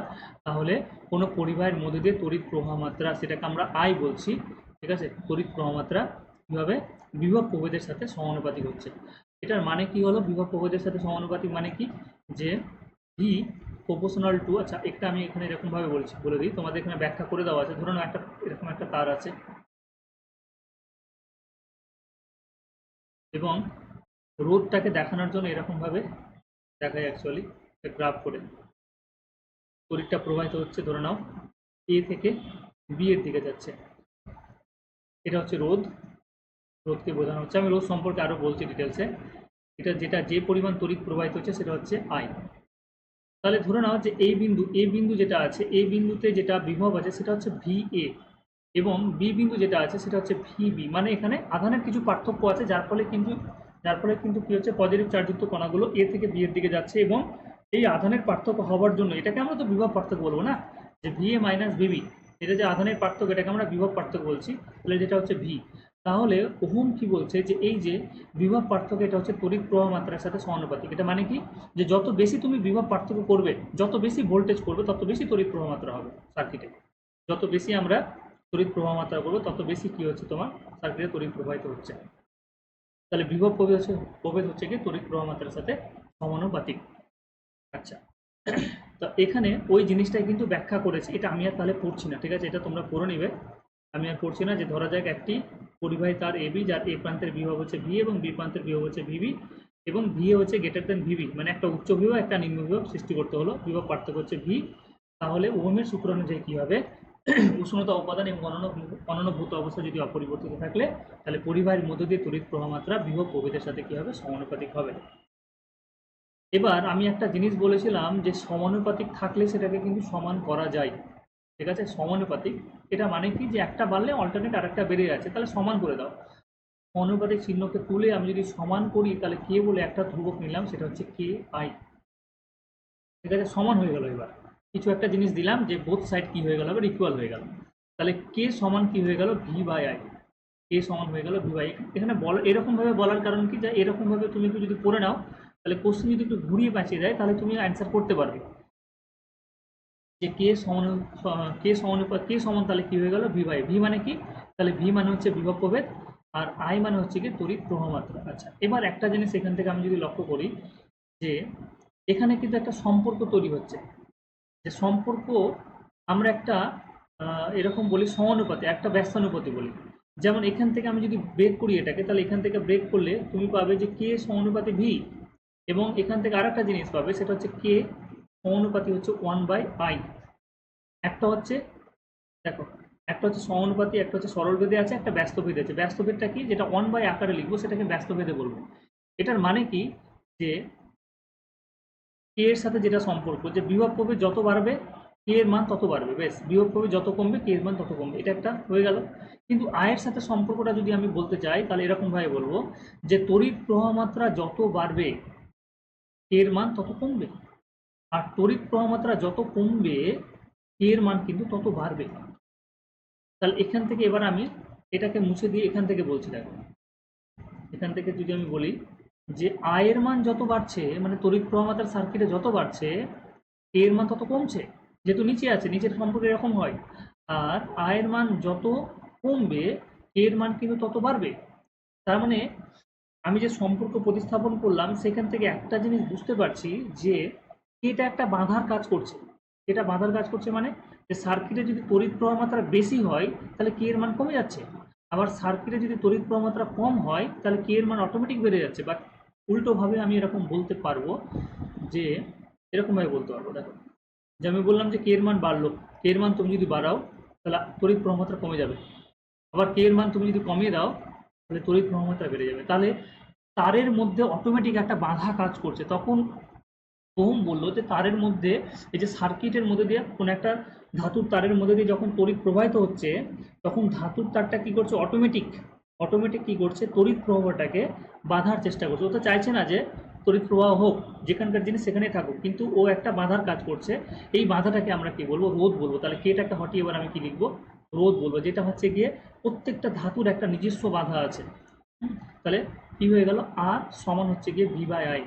তাহলে কোনো পরিবাহের মধ্যে দিয়ে তড়িৎ প্রবাহ মাত্রা, সেটাকে আমরা আই বলছি, ঠিক আছে? তড়িৎ প্রবাহ মাত্রা কীভাবে, বিভব প্রভেদের সাথে সমানুপাতিক হচ্ছে। এটার মানে কি হলো, বিভব প্রভেদের সাথে সমানুপাতিক মানে কি, যে ভি প্রপোর্শনাল টু, আচ্ছা একটা আমি এখানে এরকমভাবে বলে দিই, তোমাদের এখানে ব্যাখ্যা করে দেওয়া আছে। ধরুন একটা এরকম একটা তার আছে, এবং রোধটাকে দেখানোর জন্য এরকমভাবে দেখায়, অ্যাকচুয়ালি গ্রাফ করে তড়িৎটা প্রবাহিত হচ্ছে, ধরে নাও এ থেকে বি এর দিকে যাচ্ছে, এটা হচ্ছে রোধকে বোঝানো হচ্ছে। আমি রোধ সম্পর্কে আরও বলছি ডিটেলসে। এটা যে পরিমাণ তড়িৎ প্রবাহিত হচ্ছে, সেটা হচ্ছে আই। তাহলে ধরে নাও যে এই বিন্দু যেটা আছে, এই বিন্দুতে যেটা বিভব আছে, সেটা হচ্ছে ভি এ, এবং বি বিন্দু যেটা আছে, সেটা হচ্ছে ভি বি। মানে এখানে আধানের কিছু পার্থক্য আছে, যার ফলে কিন্তু কি হচ্ছে, পজিটিভ চার্জযুক্ত কণাগুলো এ থেকে বি এর দিকে যাচ্ছে, এবং এই আধানের পার্থক্য হওয়ার জন্য, এটাকে আমরা তো বিভব পার্থক্য বলবো না, যে ভি এ মাইনাস ভিবি, এটা যে আধানের পার্থক্য, এটাকে আমরা বিভব পার্থক্য বলছি। তাহলে যেটা হচ্ছে ভি, তাহলে ওহম কি বলছে, যে এই যে বিভব পার্থক্য, এটা হচ্ছে তড়িৎ প্রবাহ মাত্রার সাথে সমানুপাতিক। এটা মানে কি, যে যত বেশি তুমি বিভব পার্থক্য করবে, যত বেশি ভোল্টেজ করবে, তত বেশি তড়িৎ প্রবাহ মাত্রা হবে সার্কিটে। যত বেশি আমরা তড়িৎ প্রবাহ মাত্রা করবো, তত বেশি কি হচ্ছে, তোমার সার্কিটে তড়িৎ প্রবাহিত হচ্ছে। তাহলে বিভব প্রভেদ হচ্ছে কি, তড়িৎ প্রবাহ মাত্রার সাথে সমানুপাতিক। আচ্ছা, তো এখানে ওই জিনিসটাই কিন্তু ব্যাখ্যা করেছে, এটা আমি আর তাহলে পড়ছি না, ঠিক আছে? এটা তোমরা পড়ে নিবে। আমি আর পড়ছি না, যে ধরা যাক একটি পরিবাহী তার এবি, যার এ প্রান্তের বিভব হচ্ছে ভি এবং বি প্রান্তের বিভব হচ্ছে ভিবি, এবং ভি হচ্ছে গ্রেটার দেন ভিবি, মানে একটা উচ্চ বিভব একটা নিম্ন বিভব সৃষ্টি করতে হলো, বিভব পার্থক্য হচ্ছে ভি। তাহলে ওহমের সূত্র অনুযায়ী কি হবে, উষ্ণতা উপাদান এবং অননুভূত অবস্থা যদি অপরিবর্তিত থাকলে তাহলে পরিবাহীর মধ্য দিয়ে তড়িৎ প্রবাহ মাত্রা বিভব প্রভেদের সাথে কি হবে, সমানুপাতিক হবে। এবার আমি একটা জিনিস বলেছিলাম যে সমানুপাতিক থাকলে সেটাকে কিন্তু সমান করা যায়, ঠিক আছে। সমানুপাতিক এটা মানে কি, যে একটা বাড়লে অল্টারনেট আর একটা বেড়ে যাচ্ছে, তাহলে সমান করে দাও। সমানুপাতিক চিহ্নকে তুলে আমি যদি সমান করি তাহলে কে বলে একটা ধ্রুবক নিলাম, সেটা হচ্ছে কে আই, ঠিক আছে। সমান হয়ে গেল। এবার কিছু একটা জিনিস দিলাম যে বোথ সাইড কি হয়ে গেল, এবার ইকুয়াল হয়ে গেল, তাহলে কে সমান কি হয়ে গেল, ভি বাই আই। কে সমান হয়ে গেল ভি বাই। এখানে বল এরকম ভাবে বলার কারণ কি, যে এরকম ভাবে তুমি একটু যদি পড়ে নাও তাহলে কোশ্চেন যদি একটু ঘুরিয়ে পেঁচিয়ে দেয় তাহলে তুমি অ্যান্সার করতে পারবে। যে কে সমান, কে সমানুপাত কে সমান তাহলে কি হয়ে গেল, ভি বাই। ভি মানে কি, তাহলে ভি মানে হচ্ছে বিভব প্রভেদ, আর আই মানে হচ্ছে কি তড়িৎ প্রবাহ মাত্রা। আচ্ছা, এবার একটা জিনিস এখান থেকে আমি যদি লক্ষ্য করি, যে এখানে কিন্তু একটা সম্পর্ক তৈরি হচ্ছে, যে সম্পর্ক আমরা একটা এরকম বলি সমানুপাতি, একটা ব্যস্তানুপাতি বলি। যেমন এখান থেকে আমি যদি ব্রেক করি এটাকে, তাহলে এখান থেকে ব্রেক করলে তুমি পাবে যে কে সমানুপাতি ভি, এবং এখান থেকে আরেকটা জিনিস পাবে, সেটা হচ্ছে কে সমানুপাতি হচ্ছে 1/i। একটা হচ্ছে, দেখো, একটা হচ্ছে সমানুপাতি, একটা হচ্ছে সরল ভেদে আছে, একটা ব্যস্ত ভেদে আছে। ব্যস্ত ভেদটা কি, যেটা 1/i আকারে লিখবো সেটাকে ব্যস্ত ভেদে বলবো। এটার মানে কি, যে কে এর সাথে যেটা সম্পর্ক, যে বিভব প্রভেদ যত বাড়বে কে এর মান তত বাড়বে, বেশ, বিভব প্রভেদ যত কমবে কে এর মান তত কমবে, এটা একটা হয়ে গেল। কিন্তু আয়ের সাথে সম্পর্কটা যদি আমি বলতে চাই তাহলে এরকম ভাবে বলবো, যে তড়িৎ প্রবাহ মাত্রা যত বাড়বে কে এর মান তত কমবে, আর তড়িৎ প্রবাহ মাত্রা যত কমবে কে এর মান কিন্তু তত বাড়বে। তাহলে এখান থেকে এবার আমি এটাকে মুছে দিয়ে এখান থেকে বলছি, দেখো, এখান থেকে যদি আমি বলি যে আয়ের মান যত বাড়ছে, মানে তড়িৎ প্রবাহ মাত্রা সার্কিটে যত বাড়ছে কে এর মান তত কমছে, যেহেতু নিচে আছে, নিচের সম্পর্ক এরকম হয়। আর আয়ের মান যত কমবে কে এর মান কিন্তু তত বাড়বে। তার মানে আমি যে সম্পর্ক প্রতিস্থাপন করলাম সেখান থেকে একটা জিনিস বুঝতে পারছি, যে এটা একটা বাধার কাজ করছে। এটা বাধার কাজ করছে মানে, যে সার্কিটে যদি তড়িৎ প্রবাহ মাত্রা বেশি হয় তাহলে কে এর মান কমে যাচ্ছে, আবার সার্কিটে যদি তড়িৎ প্রবাহ মাত্রা কম হয় তাহলে কে এর মান অটোমেটিক বেড়ে যাচ্ছে। বাট উল্টোভাবে আমি এরকম বলতে পারবো, যে এরকমভাবে বলতে পারবো, দেখো, যে আমি বললাম যে কে এর মান বাড়লো, কে এর মান তুমি যদি বাড়াও তাহলে তড়িৎ প্রবাহ মাত্রা কমে যাবে, আবার কে এর মান তুমি যদি কমিয়ে দাও তাহলে তড়িৎ প্রবাহ মাত্রা বেড়ে যাবে। তাহলে তারের মধ্যে অটোমেটিক একটা বাধা কাজ করছে। তখন ওহম বললো যে তারের মধ্যে, এই যে সার্কিটের মধ্যে দিয়ে কোনো একটা ধাতুর তারের মধ্যে দিয়ে যখন তড়িৎ প্রবাহিত হচ্ছে, তখন ধাতুর তারটা কি করছে, অটোমেটিক অটোমেটিক কি করছে, তড়িৎ প্রবাহটাকে বাধার চেষ্টা করছে। ও তো চাইছে না যে তড়িৎ প্রবাহ হোক, যেখানকার জিনিস সেখানেই থাকুক, কিন্তু ও একটা বাধার কাজ করছে। এই বাধাটাকে আমরা কি বলবো, রোধ বলবো। তাহলে কেটাকে হটিয়ে এবার আমি কি লিখবো, রোধ বলবো, যেটা হচ্ছে গিয়ে প্রত্যেকটা ধাতুর একটা নিজস্ব বাধা আছে। তাহলে কি হয়ে গেল, আর সমান হচ্ছে গিয়ে ভি বাই আই,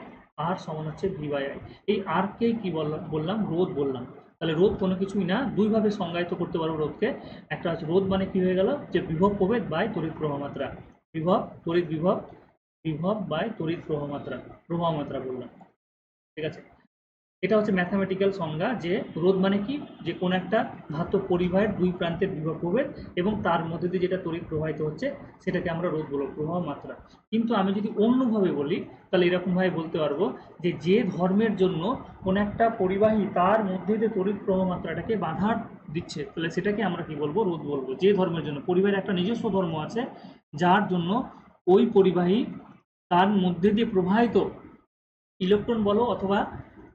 আর সমান হচ্ছে ভি বাই আই। এই আর কে কি বললাম, রোধ বললাম। তাহলে রোধ কোনো কিছুই না, দুইভাবে সংজ্ঞায়িত করতে পারবো রোধকে। একটা হচ্ছে রোধ মানে কি হয়ে গেল, যে বিভব প্রভেদ বাই তড়িৎ প্রবাহ মাত্রা, বিভব তড়িৎ বিভব, বিভব বাই তড়িৎ প্রবাহ মাত্রা বললাম, ঠিক আছে। এটা হচ্ছে ম্যাথামেটিক্যাল সংজ্ঞা, যে রোধ মানে কি, যে কোন একটা ধাতব পরিবাহের দুই প্রান্তের বিভব প্রভেদ এবং তার মধ্যে দিয়ে যেটা তড়িৎ প্রবাহিত হচ্ছে সেটাকে আমরা রোধ বলবো, প্রবাহ মাত্রা। কিন্তু আমি যদি অন্যভাবে বলি তাহলে এরকমভাবে বলতে পারবো, যে যে ধর্মের জন্য কোন একটা পরিবাহী তার মধ্যে দিয়ে তড়িৎ প্রবাহ মাত্রাটাকে বাধা দিচ্ছে, তাহলে সেটাকে আমরা কি বলবো, রোধ বলবো। যে ধর্মের জন্য পরিবাহের একটা নিজস্ব ধর্ম আছে, যার জন্য ওই পরিবাহী তার মধ্যে দিয়ে প্রবাহিত ইলেকট্রন বলো অথবা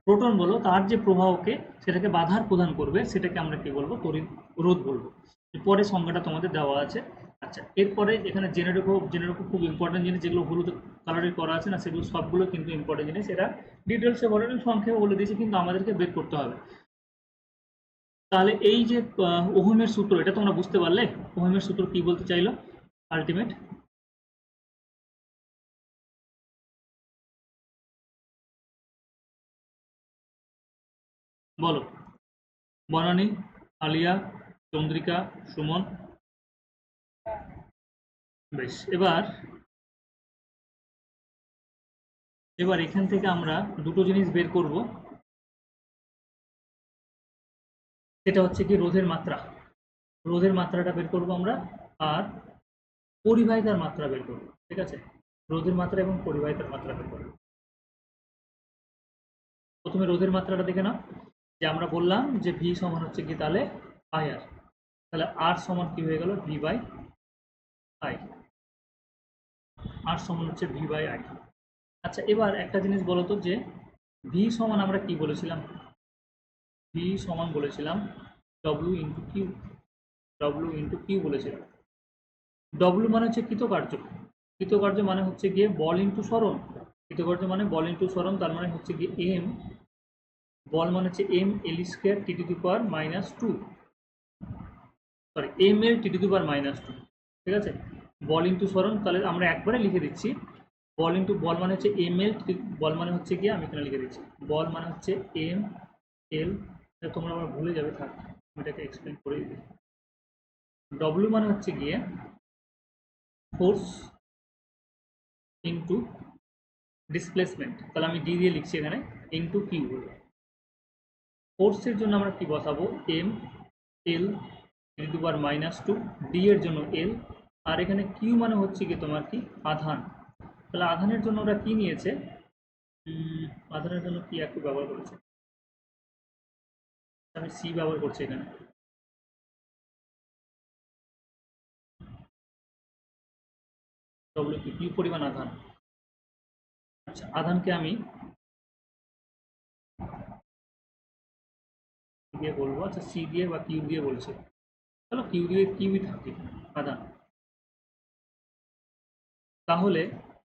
প্রোটন বলো, তার যে প্রবাহকে সেটাকে বাধার প্রদান করবে, সেটাকে আমরা কি বলবো, তড়িৎ রোধ বলবো। পরে সংজ্ঞাটা তোমাদের দেওয়া আছে। আচ্ছা, এরপরে এখানে জেনে রাখো খুব ইম্পর্টেন্ট জিনিস, যেগুলো হলুদ কালারে করা আছে না, সেগুলো সবগুলো কিন্তু ইম্পর্টেন্ট জিনিস। এটা ডিটেলসে বলেনি, সংক্ষেপে বলে দিয়েছি, কিন্তু আমাদেরকে বের করতে হবে। তাহলে এই যে ওহমের সূত্র, এটা তোমরা বুঝতে পারলে ওহমের সূত্র কি বলতে চাইলো আলটিমেট, বলো। বনানী, আলিয়া, চন্দ্রিকা, সুমন, বেশ। এবার এবার এখান থেকে আমরা দুটো জিনিস বের করব, সেটা হচ্ছে কি রোধের মাত্রা। রোধের মাত্রাটা বের করবো আমরা, আর পরিবাহিতার মাত্রা বের করবো। ঠিক আছে, রোধের মাত্রা এবং পরিবাহিতার মাত্রা বের করবো। প্রথমে রোধের মাত্রাটা দেখে নাও, যে আমরা বললাম যে ভি সমান হচ্ছে কি তাহলে আই আর, তাহলে আর সমান কি হয়ে গেল ভি বাই আই, আর সমান হচ্ছে ভি বাই আই। আচ্ছা, এবার একটা জিনিস বলো তো, যে ভি সমান আমরা কি বলেছিলাম? ভি সমান বলেছিলাম W into Q, W into Q বলেছিলাম। ডব্লিউ মানে হচ্ছে কৃতকার্য, কৃতকার্য মানে হচ্ছে গিয়ে বল ইন্টু সরণ, কৃতকার্য মানে বল ইন্টু সরণ, তার মানে হচ্ছে গিয়ে এম, বল মানে হচ্ছে M L square T to the power minus two, sorry M L T to the power minus two. ঠিক আছে, বল ইন্টু সরণ, তাহলে আমরা একবারে লিখে দিচ্ছি বল ইন্টু বল মানে হচ্ছে এম এল, বল মানে হচ্ছে গিয়ে আমি এখানে লিখে দিচ্ছি বল মানে হচ্ছে এম এল, তোমরা আবার ভুলে যাবে, থাক আমি এটাকে এক্সপ্লেন করে দিই। ডব্লিউ মানে হচ্ছে গিয়ে ফোর্স ইন্টু ডিসপ্লেসমেন্ট, তাহলে আমি ডি দিয়ে লিখছি এখানে, ইন্টু কিউ হলো। ফোর্সের জন্য আমরা কি বসাবো M L T to power minus two, D এর জন্য এল, আর এখানে কিউ মানে হচ্ছে কি তোমার কি আধান। তাহলে আধানের জন্য ওরা কি নিয়েছে, আধানের জন্য কি একটু ব্যবহার করেছে, আমি সি ব্যবহার করছি এখানে। ডব্লিউ কি পরিমাণ আধান। আচ্ছা, আধানকে আমি দিয়ে বলবো, আচ্ছা সি দিয়ে বা কিউ দিয়ে বলছে, চলো কিউ দিয়ে, কিউই থাকে আধান। তাহলে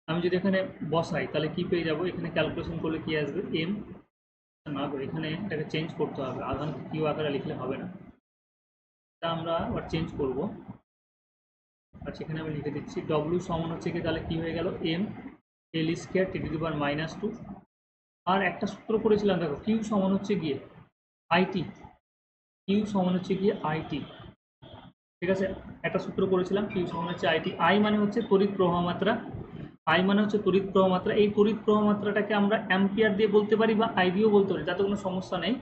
আমি যদি এখানে বসাই তাহলে কি পেয়ে যাবো, এখানে ক্যালকুলেশন করলে কি আসবে এম, না এখানে এটাকে চেঞ্জ করতে হবে, আধান কিউ আকারে লিখলে হবে না, তা আমরা আবার চেঞ্জ করব। আচ্ছা, এখানে আমি লিখে দিচ্ছি ডব্লিউ সমান হচ্ছে কি তাহলে কি হয়ে গেল M L square T to the power minus two, আর একটা সূত্র করেছিলাম দেখো, কিউ সমান হচ্ছে গিয়ে আইটি, কিউ সমান হচ্ছে গিয়ে আইটি। ঠিক আছে, একটা সূত্র করেছিলাম কিউ সমান হচ্ছে আইটি, আই মানে হচ্ছে তড়িৎ প্রবাহ মাত্রা, আই মানে হচ্ছে তড়িৎ প্রবাহ মাত্রা। এই তড়িৎ প্রবাহ মাত্রাটাকে আমরা অ্যাম্পিয়ার দিয়ে বলতে পারি বা আই দিয়েও বলতে পারি, তাতে কোনো সমস্যা নেই।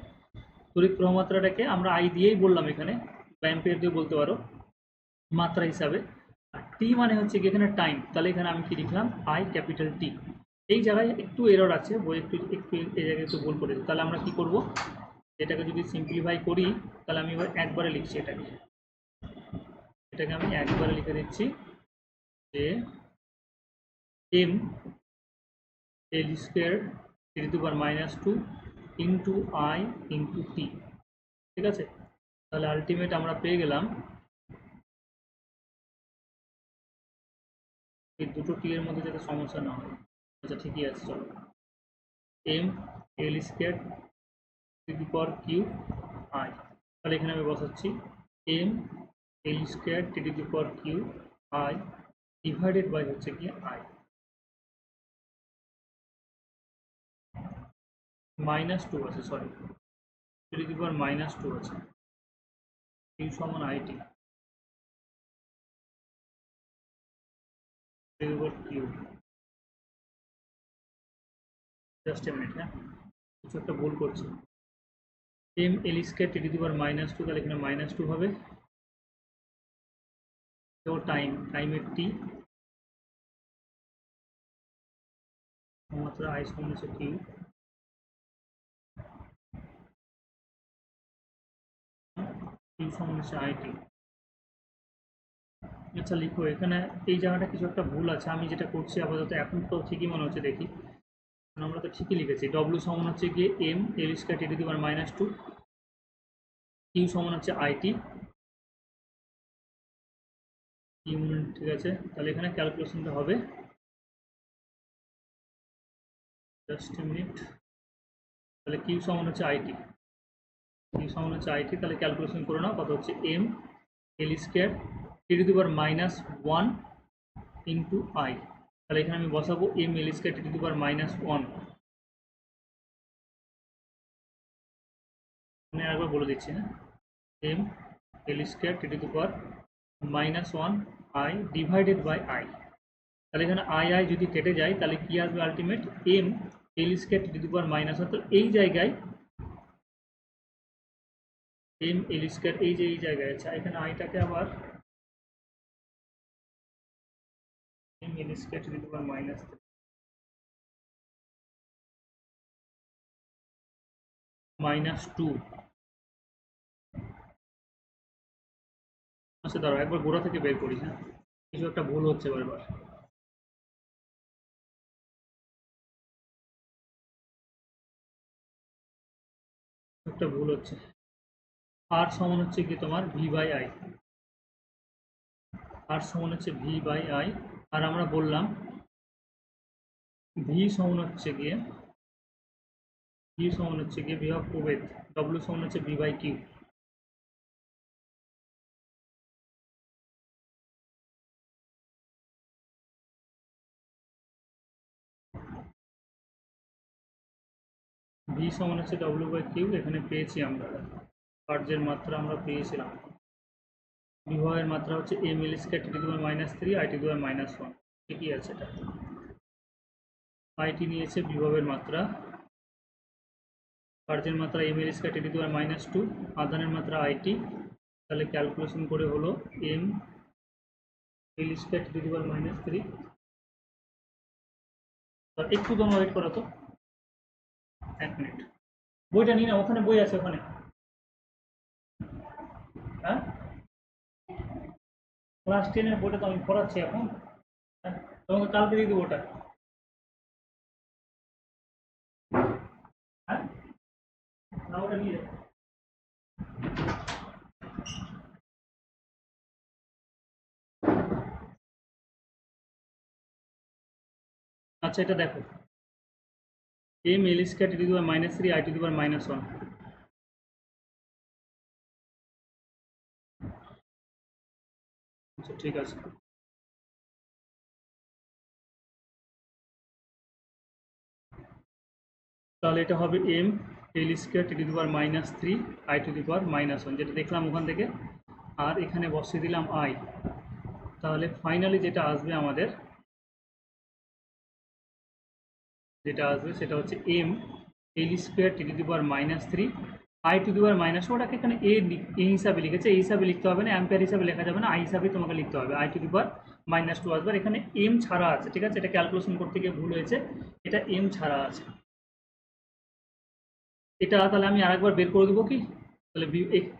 তড়িৎ প্রবাহ মাত্রাটাকে আমরা আই দিয়েই বললাম এখানে, বা অ্যাম্পিয়ার দিয়ে বলতে পারো মাত্রা হিসাবে। আর টি মানে হচ্ছে কি এখানে টাইম, তাহলে এখানে আমি কি লিখলাম আই ক্যাপিটাল টি। এই জায়গায় একটু এরর আছে, বই একটু একটু এই জায়গায় একটু ভুল করেছে, তাহলে আমরা কি করব, এটাকে যদি সিম্পলিফাই করি তাহলে আমি এবার একবারে লিখছি এটাকে, এটাকে আমি একবারে লিখে দিচ্ছি যে M L square T to the power minus two into I into T. ঠিক আছে, তাহলে আলটিমেট আমরা পেয়ে গেলাম, এই দুটো টি এর মধ্যে যাতে সমস্যা না হয়। আচ্ছা ঠিকই আছে, চলো M L square T to the power Q I, তাহলে এখানে আমি বসাচ্ছি M L square T to the power Q I divided by হচ্ছে কি আই, মাইনাস টু আছে, sorry T to the power minus two আছে, কিউ সমান I T T to the power Q. Just a minute, হ্যাঁ কিছু একটা ভুল করছি, M L square T to the power minus two, তাহলে এখানে মাইনাস টু হবে, তো টাইমের টি মাত্রা আই সমান হচ্ছে কিউ, কিউ সমান হচ্ছে আইটি। আচ্ছা লিখো এখানে, এই জায়গাটা কিছু একটা ভুল আছে, আমি যেটা করছি আপাতত এখন তো ঠিকই মনে হচ্ছে, দেখি আমরা তো ঠিকই লিখেছি, ডব্লিউ সমান হচ্ছে গিয়ে M L square T to the power minus two, Q সমান হচ্ছে আইটি, ঠিক আছে, তাহলে এখানে ক্যালকুলেশনটা হবে, জাস্ট এ মিনিট, তাহলে কিউ সমান হচ্ছে আইটি, কিউ সমান হচ্ছে আইটি, তাহলে ক্যালকুলেশন করে নাও কত হচ্ছে M L square T to the power minus one into I, তাহলে এখানে আমি বসাবো M L square T to the power minus one, আমি একবার বলে দিচ্ছি, হ্যাঁ M L square T to the power minus one I divided by I, তাহলে এখানে আই আই যদি কেটে যায় তাহলে কি আসবে ultimate M L square T to the power minus one, তো এই জায়গায় এম এল স্কোয়ার এই যে এই জায়গায় আছে, এখানে আইটাকে আবার M L square to the power minus -2। আচ্ছা দাঁড়াও একবার গোড়া থেকে বের করি। হ্যাঁ, কিছু একটা ভুল হচ্ছে বারবার। একটা ভুল হচ্ছে। আর সমান হচ্ছে কি তোমার ভি বাই আই, আর সমান হচ্ছে ভি বাই আই। আর আমরা বললাম ভি সমান হচ্ছে গিয়ে বিভব প্রভেদ, ডব্লিউ সমান হচ্ছে ভি বাই কিউ। ভি সমান হচ্ছে ডব্লিউ বাই কিউ। এখানে পেয়েছি আমরা কার্যের মাত্রা আমরা পেয়েছিলাম, বিভবের মাত্রা হচ্ছে M L square T to the power -3 I T to the power -1। ঠিকই আছে, এটা আইটি নিয়েছে বিভবের মাত্রা, কার্যের মাত্রা M L square T to the power -2, আধানের মাত্রা আইটি। তাহলে ক্যালকুলেশন করে হলো M L square T to the power -3। একটু তোমরা ওয়েট করো তো, 1 মিনিট। বইটা নিয়ে না, ওখানে বই আছে ওখানে। হ্যাঁ, ক্লাস 10-এর বইটা তো আমি পড়াচ্ছি এখন। হ্যাঁ, তোমাকে কালকে দিয়ে দেবো ওটা। হ্যাঁ, না ওটা নিয়ে যাবো। আচ্ছা এটা দেখো, M L square T to the power -3 I to the power -1। আচ্ছা ঠিক আছে, তাহলে এটা হবে M L square T to the power -3 I to the power -1, যেটা দেখলাম ওখান থেকে। আর এখানে বসিয়ে দিলাম আই। তাহলে ফাইনালি যেটা আসবে আমাদের, সেটা হচ্ছে M L square T to the power -3 I to the power -1। ওটাকে এখানে এ হিসাবে লিখেছে, এই হিসাবে লিখতে হবে না, অ্যাম্পিয়ার হিসাবে লেখা যাবে না, আই হিসাবে তোমাকে লিখতে হবে। আই টু দি পাওয়ার -2 আসবে। এখানে এম ছাড়া আছে, ঠিক আছে, এটা ক্যালকুলেশন করতে গিয়ে ভুল হয়েছে, এটা এম ছাড়া আছে। এটা তাহলে আমি আরেকবার বের করে দেবো কি? তাহলে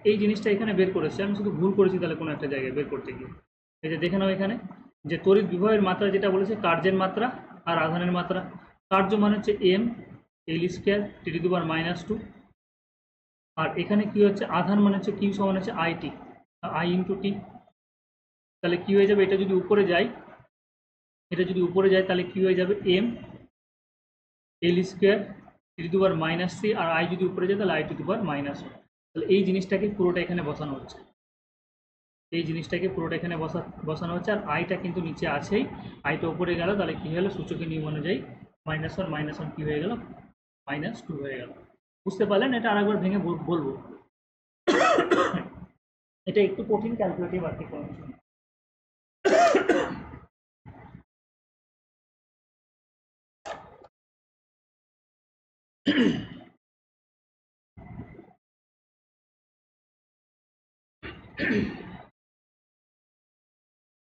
এই জিনিসটা এখানে বের করেছি, আমি শুধু ভুল করেছি তাহলে কোনো একটা জায়গায় বের করতে গিয়ে। এই যে দেখে নাও এখানে যে তড়িৎ বিভবের মাত্রা যেটা বলেছে কার্যের মাত্রা আর আধানের মাত্রা। কার্য মানে হচ্ছে M L square T to the power -2, আর এখানে কি হচ্ছে আধান মানে হচ্ছে কিউ সমান হচ্ছে আইটি, আই ইন্টু টি। তাহলে কি হয়ে যাবে, এটা যদি উপরে যায়, তাহলে কি হয়ে যাবে M L square T to the power -3, আর আই যদি উপরে যায় তাহলে আই টু দি পাওয়ার -1। তাহলে এই জিনিসটাকে পুরোটা এখানে বসানো হচ্ছে, বসানো হচ্ছে। আর আইটা কিন্তু নিচে আছেই, আইটা উপরে গেল তাহলে কি হলো, সূচকের নিয়ম অনুযায়ী -1 কি হয়ে গেল, -2 হয়ে গেল। বুঝতে পারলেন? এটা আরেকবার ভেঙে বলবো, এটা একটু কঠিন, ক্যালকুলেটিভ আর কি, কোনো কিছু না।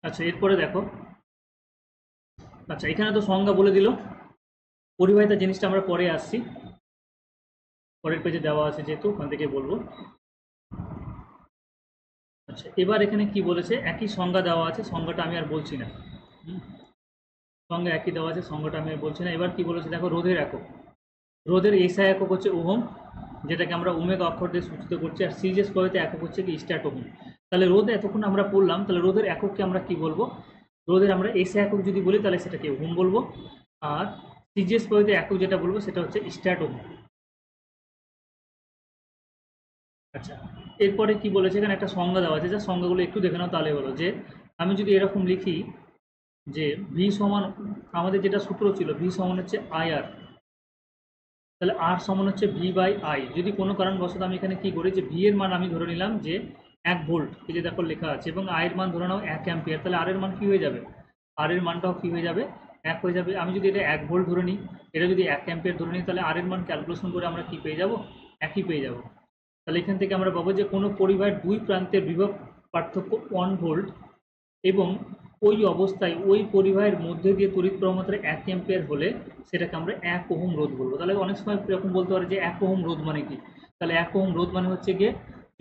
আচ্ছা এরপরে দেখো, আচ্ছা এখানে তো সংজ্ঞা বলে দিল, পরিবাহিতা জিনিসটা আমরা পরে আসছি, পরের পেজে দেওয়া আছে যেহেতু ওখান থেকে বলবো। আচ্ছা এবার এখানে কি বলেছে, একই সংজ্ঞা দেওয়া আছে, সংজ্ঞাটা আমি আর বলছি না। সংজ্ঞা একই দেওয়া আছে, সংজ্ঞাটা আমি আর বলছি না। এবার কি বলেছে দেখো, রোধের একক, রোধের এসআই একক হচ্ছে ওহম, যেটাকে আমরা ওমেগা অক্ষর দিয়ে সূচিত করছি, আর সিজিএস পদ্ধতিতে একক হচ্ছে কি স্ট্যাট ওহম। তাহলে রোধ এতক্ষণ আমরা পড়লাম, তাহলে রোধের একককে আমরা কি বলবো, রোধের আমরা এসআই একক যদি বলি তাহলে সেটাকে ওহম বলবো, আর সিজিএস পদ্ধতিতে একক যেটা বলবো সেটা হচ্ছে স্ট্যাট ওহম। আচ্ছা এরপরে কি বলেছে, এখানে একটা সংজ্ঞা দেওয়া আছে, যা সংজ্ঞাগুলো একটু দেখে নাও তাহলে হলো, যে আমি যদি এরকম লিখি যে ভি সমান, আমাদের যেটা সূত্র ছিল ভি সমান হচ্ছে আই আর, তাহলে আর সমান হচ্ছে ভি বাই আই। যদি কোনো কারণবশত আমি এখানে কি করি, যে ভি এর মান আমি ধরে নিলাম যে 1 ভোল্ট, এই যে দেখো লেখা আছে, এবং আই এর মান ধরে নাও 1 অ্যাম্পিয়ার, তাহলে আর এর মান কি হয়ে যাবে, আর এর মানটাও কি হয়ে যাবে, 1 হয়ে যাবে। আমি যদি এটা 1 ভোল্ট ধরে নিই, এটা যদি 1 অ্যাম্পিয়ার ধরে নিই, তাহলে আর এর মান ক্যালকুলেশন করে আমরা কি পেয়ে যাব, একই পেয়ে যাব। তাহলে এখান থেকে আমরা পাবো যে কোনো পরিবাহের দুই প্রান্তের বিভব পার্থক্য 1 ভোল্ট এবং ওই অবস্থায় ওই পরিবাহের মধ্যে দিয়ে তড়িৎ প্রবাহ মাত্রা 1 অ্যাম্পিয়ার হলে সেটাকে আমরা 1 ওহম রোধ বলবো। তাহলে অনেক সময় এরকম বলতে পারে যে 1 ওহম রোধ মানে কি? তাহলে 1 ওহম রোধ মানে হচ্ছে গিয়ে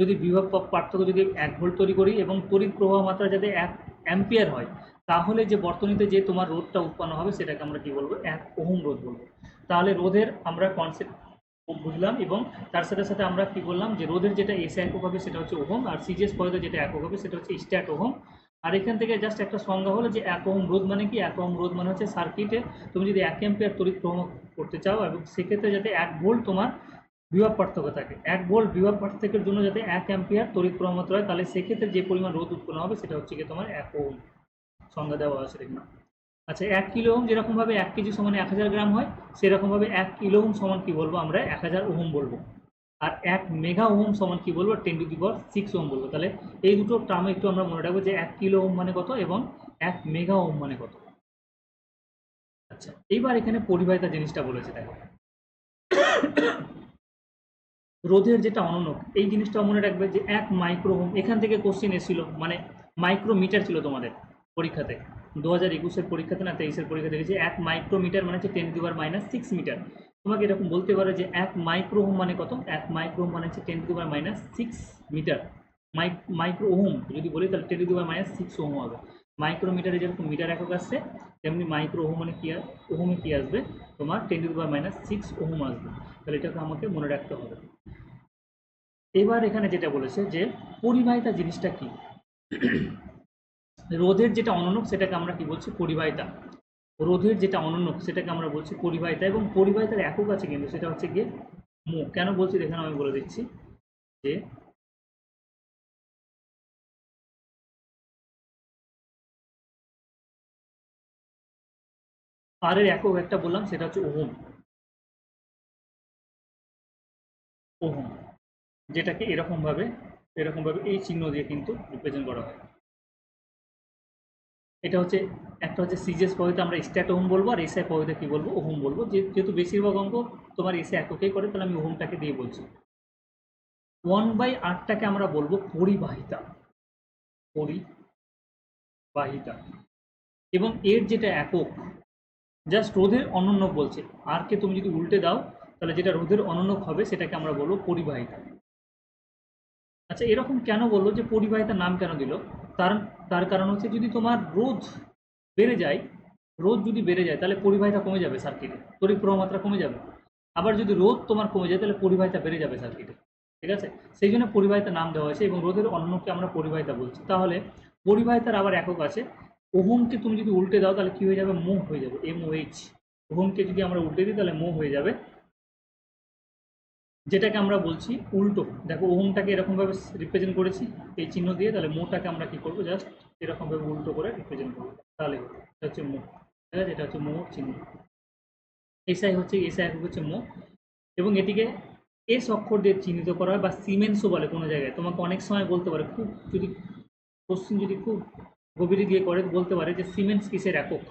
যদি বিভব পার্থক্য যদি 1 ভোল্ট তৈরি করি এবং তড়িৎ প্রবাহ মাত্রা যাতে 1 অ্যাম্পিয়ার হয়, তাহলে যে বর্তনীতে যে তোমার রোধটা উৎপন্ন হবে সেটাকে আমরা কি বলবো? 1 ওহম রোধ বলবো। তাহলে রোধের আমরা কনসেপ্ট বুঝলাম এবং তার সাথে সাথে আমরা কি বললাম যে রোধের যেটা এসে একক হবে সেটা হচ্ছে ওহম, আর সিজিএস পদ্ধতি যেটা একক হবে সেটা হচ্ছে স্ট্যাট ওহম। আর এখান থেকে জাস্ট একটা সংজ্ঞা হলো যে 1 ওহম রোধ মানে কি? 1 ওহম রোধ মানে হচ্ছে সার্কিটে তুমি যদি 1 অ্যাম্পিয়ার তড়িৎ প্রবাহ করতে চাও এবং সেক্ষেত্রে যাতে 1 ভোল্ট তোমার বিভব পার্থক্য থাকে, 1 ভোল্ট বিভব পার্থক্যের জন্য যাতে 1 অ্যাম্পিয়ার তড়িৎ প্রবাহ মাত্রা হয়, তাহলে সেক্ষেত্রে যে পরিমাণ রোধ উৎপন্ন হবে সেটা হচ্ছে কি তোমার 1 ওহম। সংজ্ঞা দেওয়া আছে দেখুন। আচ্ছা, 1 কিলো ওহম যেরকমভাবে 1 কেজি সমান 1000 গ্রাম হয়, সেরকমভাবে 1 কিলো ওহম সমান কি বলবো? আমরা 1000 ওহম বলবো। আর 1 মেগা ওহম সমান কি বলবো? 10⁶ ওহম বলবো। তাহলে এই দুটো টার্ম একটু আমরা মনে রাখবো যে 1 কিলো ওহম মানে কত এবং 1 মেগা ওহম মানে কত। আচ্ছা, এইবার এখানে পরিবাহিতা জিনিসটা বলেছে দেখো। রোধের যেটা অননক, এই জিনিসটা মনে রাখবে যে 1 মাইক্রো ওহম। এখান থেকে কোশ্চেন এসেছিল, মানে মাইক্রোমিটার ছিল তোমাদের পরীক্ষাতে, 2021-এর পরীক্ষাতে না 23-এর পরীক্ষা দেখেছি 1 মাইক্রোমিটার মানে হচ্ছে 10⁻⁶ মিটার। তোমাকে এরকম বলতে পারে যে 1 মাইক্রো ওহম মানে কত? 1 মাইক্রো ওহম মানে হচ্ছে 10⁻⁶ মিটার। মাইক্রো ওহম যদি বলি তাহলে 10⁻⁶ ওহম হবে। মাইক্রোমিটারে যেরকম মিটার একক আসছে, তেমনি মাইক্রো ওহম মানে কি? ওহমে কি আসবে? তোমার 10⁻⁶ ওহম আসবে। তাহলে এটাকে আমাকে মনে রাখতে হবে। এবার এখানে যেটা বলেছে যে পরিবাহিতা জিনিসটা কি? রোধের যেটা অননক সেটাকে আমরা কি বলছি? পরিবাহিতা। রোধের যেটা অননক সেটাকে আমরা বলছি পরিবাহিতা, এবং পরিবাহিতার একক আছে কিন্তু, সেটা হচ্ছে গিয়ে মো। কেন বলছি এখানে আমি বলে দিচ্ছি যে আর এর একক একটা বললাম, সেটা হচ্ছে ওহম। ওহম, যেটাকে এরকম ভাবে এই চিহ্ন দিয়ে কিন্তু রিপ্রেজেন্ট করা হয়। এটা হচ্ছে একটা হচ্ছে সিজিএস পদ্ধতি আমরা স্ট্যাট ওহম বলবো, আর এসআই পদ্ধতি কি বলবো? ওহম বলবো। যেহেতু বেশিরভাগ অঙ্ক তোমার এসে এককেই করে, তাহলে আমি ওহমটাকে দিয়ে বলছি। 1/8টাকে আমরা বলবো পরিবাহিতা। পরিবাহিতা এবং এর যেটা একক, জাস্ট রোধের অনন্যক বলছে। আর কে তুমি যদি উল্টে দাও তাহলে যেটা রোধের অনন্যক হবে সেটাকে আমরা বলবো পরিবাহিতা। আচ্ছা, এরকম কেন বললো যে পরিবাহিতার নাম কেন দিল? তার তার কারণ হচ্ছে যদি তোমার রোধ বেড়ে যায়, রোধ যদি বেড়ে যায় তাহলে পরিবাহিতা কমে যাবে সার্কিটে, তড়িৎ প্রবাহ মাত্রা কমে যাবে। আবার যদি রোধ তোমার কমে যায় তাহলে পরিবাহিতা বেড়ে যাবে সার্কিটে। ঠিক আছে, সেই জন্য পরিবাহিতা নাম দেওয়া হয়েছে এবং রোধের অন্যকে আমরা পরিবাহিতা বলছি। তাহলে পরিবাহিতার আবার একক আছে। ওহমকে তুমি যদি উল্টে দাও তাহলে কি হয়ে যাবে? মো হয়ে যাবে, MOH। ওহমকে যদি আমরা উল্টে দিই তাহলে মো হয়ে যাবে, যেটাকে আমরা বলছি উল্টো। দেখো ওহমটাকে এরকমভাবে রিপ্রেজেন্ট করেছি এই চিহ্ন দিয়ে, তাহলে মোটাকে আমরা কি করবো? জাস্ট এরকমভাবে উল্টো করে রিপ্রেজেন্ট করবো, তাহলে এটা হচ্ছে মো। ঠিক আছে, এটা হচ্ছে মো চিহ্ন। এসআই হচ্ছে মো, এবং এটিকে এস অক্ষর দিয়ে চিহ্নিত করা হয় বা সিমেন্সও বলে কোনো জায়গায়। তোমাকে অনেক সময় বলতে পারে, খুব যদি কোশ্চিন যদি খুব গভীরে গিয়ে করে বলতে পারে যে সিমেন্স কিসের একক?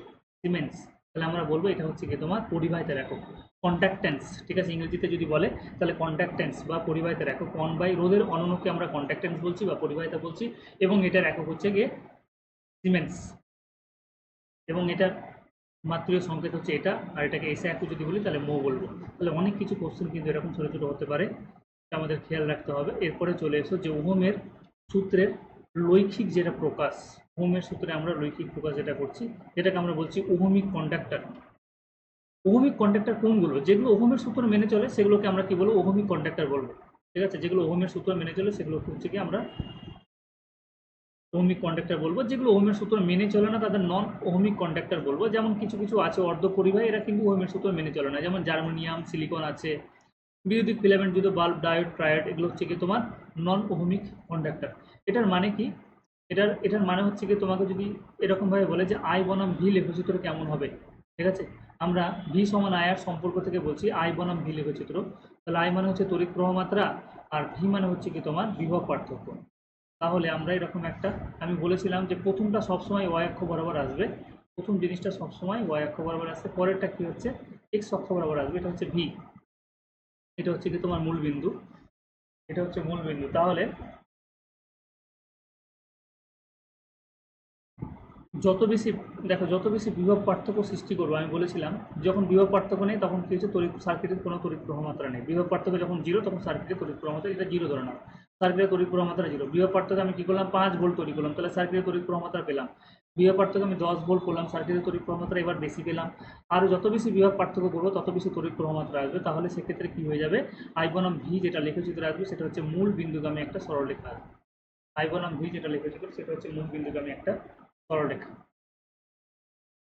সিমেন্স। তাহলে আমরা বলবো এটা হচ্ছে কি তোমার পরিবাহিতার একক। কন্ডাক্ট্যান্স, ঠিক আছে, ইংরেজিতে যদি বলে তাহলে কন্ডাক্ট্যান্স বা পরিবাহিতার একক 1/, রোধের অননকে আমরা কন্ডাক্ট্যান্স বলছি বা পরিবাহিতা বলছি, এবং এটার একক হচ্ছে গিয়ে সিমেন্স, এবং এটার মাত্রিয় সংকেত হচ্ছে এটা, আর এটাকে এসে একটু যদি বলি তাহলে মো বলবো। তাহলে অনেক কিছু কোশ্চেন কিন্তু এরকম ছোটো ছোটো হতে পারে, আমাদের খেয়াল রাখতে হবে। এরপরে চলে এসো যে ওহমের সূত্রের লৈখিক যেটা প্রকাশ। ওহমের সূত্রে আমরা লৈখিক প্রকাশ যেটা করছি, যেটাকে আমরা বলছি ওহমিক কন্ডাক্টর। ওহমিক কন্ডাক্টর কোনগুলো? যেগুলো ওহমের সূত্র মেনে চলে সেগুলোকে আমরা কি বলবো? ওহমিক কন্ডাক্টর বলবো। ঠিক আছে, যেগুলো ওহমের সূত্র মেনে চলে সেগুলো হচ্ছে কি আমরা ওহমিক কন্ডাক্টর বলবো। যেগুলো ওহমের সূত্র মেনে চলে না তাদের নন ওহমিক কন্ডাক্টর বলবো। যেমন কিছু কিছু আছে অর্ধপরিবাহী, এরা কিন্তু ওহমের সূত্র মেনে চলে না, যেমন জার্মানিয়াম, সিলিকন আছে, বিদ্যুতিক ফিলামেন্ট যুক্ত বাল্ব, ডায়োড, ট্রায়োড, এগুলো হচ্ছে কি তোমার নন ওহমিক কন্ডাক্টর। এটার মানে কি? এটার মানে হচ্ছে কি, তোমাকে যদি এরকমভাবে বলে যে আই বনাম ভি লেখচিত্র কেমন হবে, ঠিক আছে, আমরা ভি সমান আই আর সম্পর্ক থেকে বলছি আই বনাম ভি লেখচিত্র। তাহলে আই মানে হচ্ছে তড়িৎ প্রবাহ মাত্রা, আর ভি মানে হচ্ছে কি তোমার বিভব পার্থক্য। তাহলে আমরা এরকম একটা, আমি বলেছিলাম যে প্রথমটা সবসময় ওয়াই অক্ষ বরাবর আসবে, প্রথম জিনিসটা সবসময় ওয়াই অক্ষ বরাবর আসছে, পরেরটা কি হচ্ছে? এক্স অক্ষ বরাবর আসবে। এটা হচ্ছে ভি, এটা হচ্ছে কি তোমার মূল বিন্দু, এটা হচ্ছে মূল বিন্দু। তাহলে যত বেশি দেখো, যত বেশি বিভব পার্থক্য সৃষ্টি করবো, আমি বলেছিলাম যখন বিভব পার্থক্য নেই তখন কি হচ্ছে, তড়িৎ সার্কিটের কোনো তড়িৎ প্রবাহ মাত্রা নেই। বিভব পার্থক্য যখন জিরো তখন সার্কিটের তড়িৎ প্রবাহ মাত্রা, এটা জিরো ধরে নাও, সার্কিটের তড়িৎ প্রবাহ মাত্রা জিরো। বিভব পার্থক্য আমি কি করলাম, 5 ভোল্ট তৈরি করলাম, তাহলে সার্কিটের তড়িৎ প্রবাহ মাত্রা পেলাম। বিভব পার্থক্য আমি 10 ভোল্ট করলাম, সার্কিটের তড়িৎ প্রবাহ মাত্রা এবার বেশি পেলাম। আর যত বেশি বিভব পার্থক্য করবো তত বেশি তড়িৎ প্রবাহ মাত্রা আসবে। তাহলে সেক্ষেত্রে কি হয়ে যাবে, I বনাম ভি যেটা লেখচিত্রে আসবে সেটা হচ্ছে মূল বিন্দুগামী একটা সরলরেখা আসবে। I বনাম ভি যেটা লেখচিত্র সেটা হচ্ছে মূল বিন্দুগামী একটা সরলরেখা।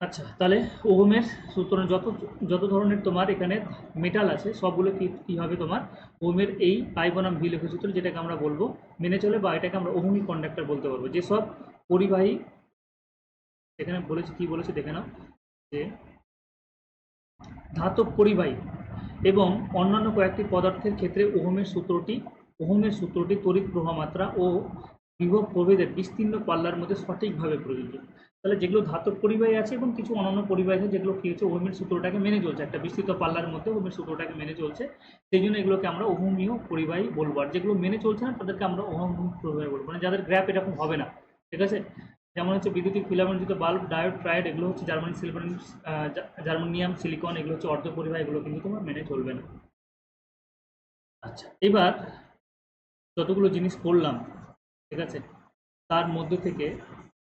আচ্ছা, তাহলে ওহমের সূত্র, যত যত ধরনের তোমার এখানে মেটাল আছে সবগুলো কি হবে, তোমার ওহমের এই I বনাম ভি লেখচিত্র যেটাকে আমরা বলবো মেনে চলে, বা এটাকে আমরা ওহমিক কন্ডাক্টর বলতে পারবো। যেসব পরিবাহী, এখানে বলেছে কি বলেছে দেখে নাও, যে ধাতব পরিবাহী এবং অন্যান্য কয়েকটি পদার্থের ক্ষেত্রে ওহমের সূত্রটি তড়িৎ প্রবাহ মাত্রা ও বিভব প্রভেদের বিস্তীর্ণ পাল্লার মধ্যে সঠিকভাবে প্রযোজ্য। তাহলে যেগুলো ধাতব পরিবাহী আছে এবং কিছু অন্যান্য পরিবাহী আছে যেগুলো কি হচ্ছে ওহমের সূত্রটাকে মেনে চলছে, একটা বিস্তৃত পাল্লার মধ্যে ওহমের সূত্রটাকে মেনে চলছে, সেই জন্য এগুলোকে আমরা ওহমীয় পরিবাহী বলবো। আর যেগুলো মেনে চলছে না তাদেরকে আমরা ওহমিক পরিবাহী বলবো, মানে যাদের গ্রাফ এরকম হবে না, ঠিক আছে। যেমন হচ্ছে বিদ্যুতিক ফিলামেন্টযুক্ত বাল্ব, ডায়োড, ট্রায়োড, এগুলো হচ্ছে জার্মানিয়াম, সিলিকন, এগুলো হচ্ছে অর্ধপরিবাহী, এগুলো কিন্তু তোমার মেনে চলবে না। আচ্ছা, এবার যতগুলো জিনিস করলাম, ঠিক আছে, তার মধ্যে থেকে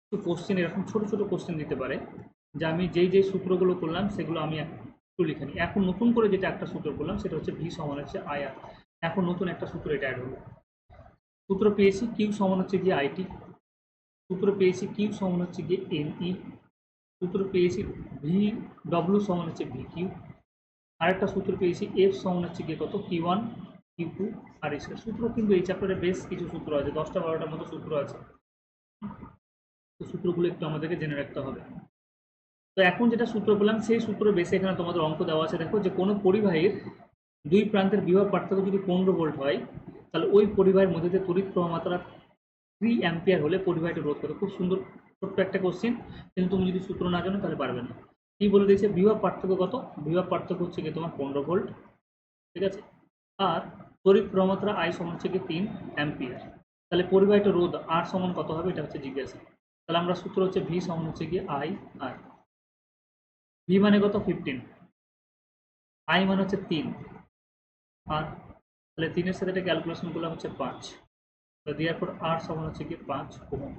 একটু কোশ্চেন, এরকম ছোট ছোট কোশ্চেন দিতে পারে, যে আমি যেই সূত্রগুলো করলাম সেগুলো আমি একটু লিখে নিই। এখন নতুন করে যেটা একটা সূত্র করলাম সেটা হচ্ছে ভি সমান হচ্ছে আইআর। এখন নতুন একটা সূত্র এটা অ্যাড হলো। সূত্র পেয়েছি কিউ সমান হচ্ছে গিয়ে আইটি, সূত্র পেয়েছি কিউ সমান হচ্ছে গিয়ে এনই, সূত্র পেয়েছি ভি ডব্লিউ সমান হচ্ছে ভি কিউ, আরেকটা সূত্র পেয়েছি এফ সমান হচ্ছে গিয়ে কত, কিউ ওয়ান, কিউ টু, আর এস। সূত্র কিন্তু এই চ্যাপ্টারে বেশ কিছু সূত্র আছে, 10টা 12টার মতো সূত্র আছে, তো সূত্রগুলো একটু আমাদেরকে জেনে রাখতে হবে। তো এখন যেটা সূত্র পেলাম সেই সূত্র বেসে এখানে তোমাদের অঙ্ক দেওয়া আছে। দেখো যে কোনো পরিবাহীর দুই প্রান্তের বিভব পার্থক্য যদি 15 ভোল্ট হয়, তাহলে ওই পরিবাহীর মধ্যে দিয়ে তড়িৎ প্রবাহ মাত্রা 3 অ্যাম্পিয়ার হলে পরিবাহীটা রোধ করে। খুব সুন্দর ছোট্ট একটা কোশ্চেন, কিন্তু তুমি যদি সূত্র না জানো তাহলে পারবে না। কি বলে দিয়েছে, বিভব পার্থক্য কত, বিভব পার্থক্য হচ্ছে কি তোমার 15 ভোল্ট, ঠিক আছে, আর তড়িৎ প্রবাহ মাত্রা I সমান হচ্ছে কি 3 অ্যাম্পিয়ার। তাহলে পরিবাহীটা রোধ R সমান কত হবে, এটা হচ্ছে জিজ্ঞাসা। তাহলে আমরা সূত্র হচ্ছে ভি সমান হচ্ছে কি আই আর, ভি মানে কত 15, আই মানে হচ্ছে 3, আর তাহলে 3-এর সাথে এটা ক্যালকুলেশন করলাম হচ্ছে 5, তো দেওয়ার পর আর সমান হচ্ছে কি 5 ওহম।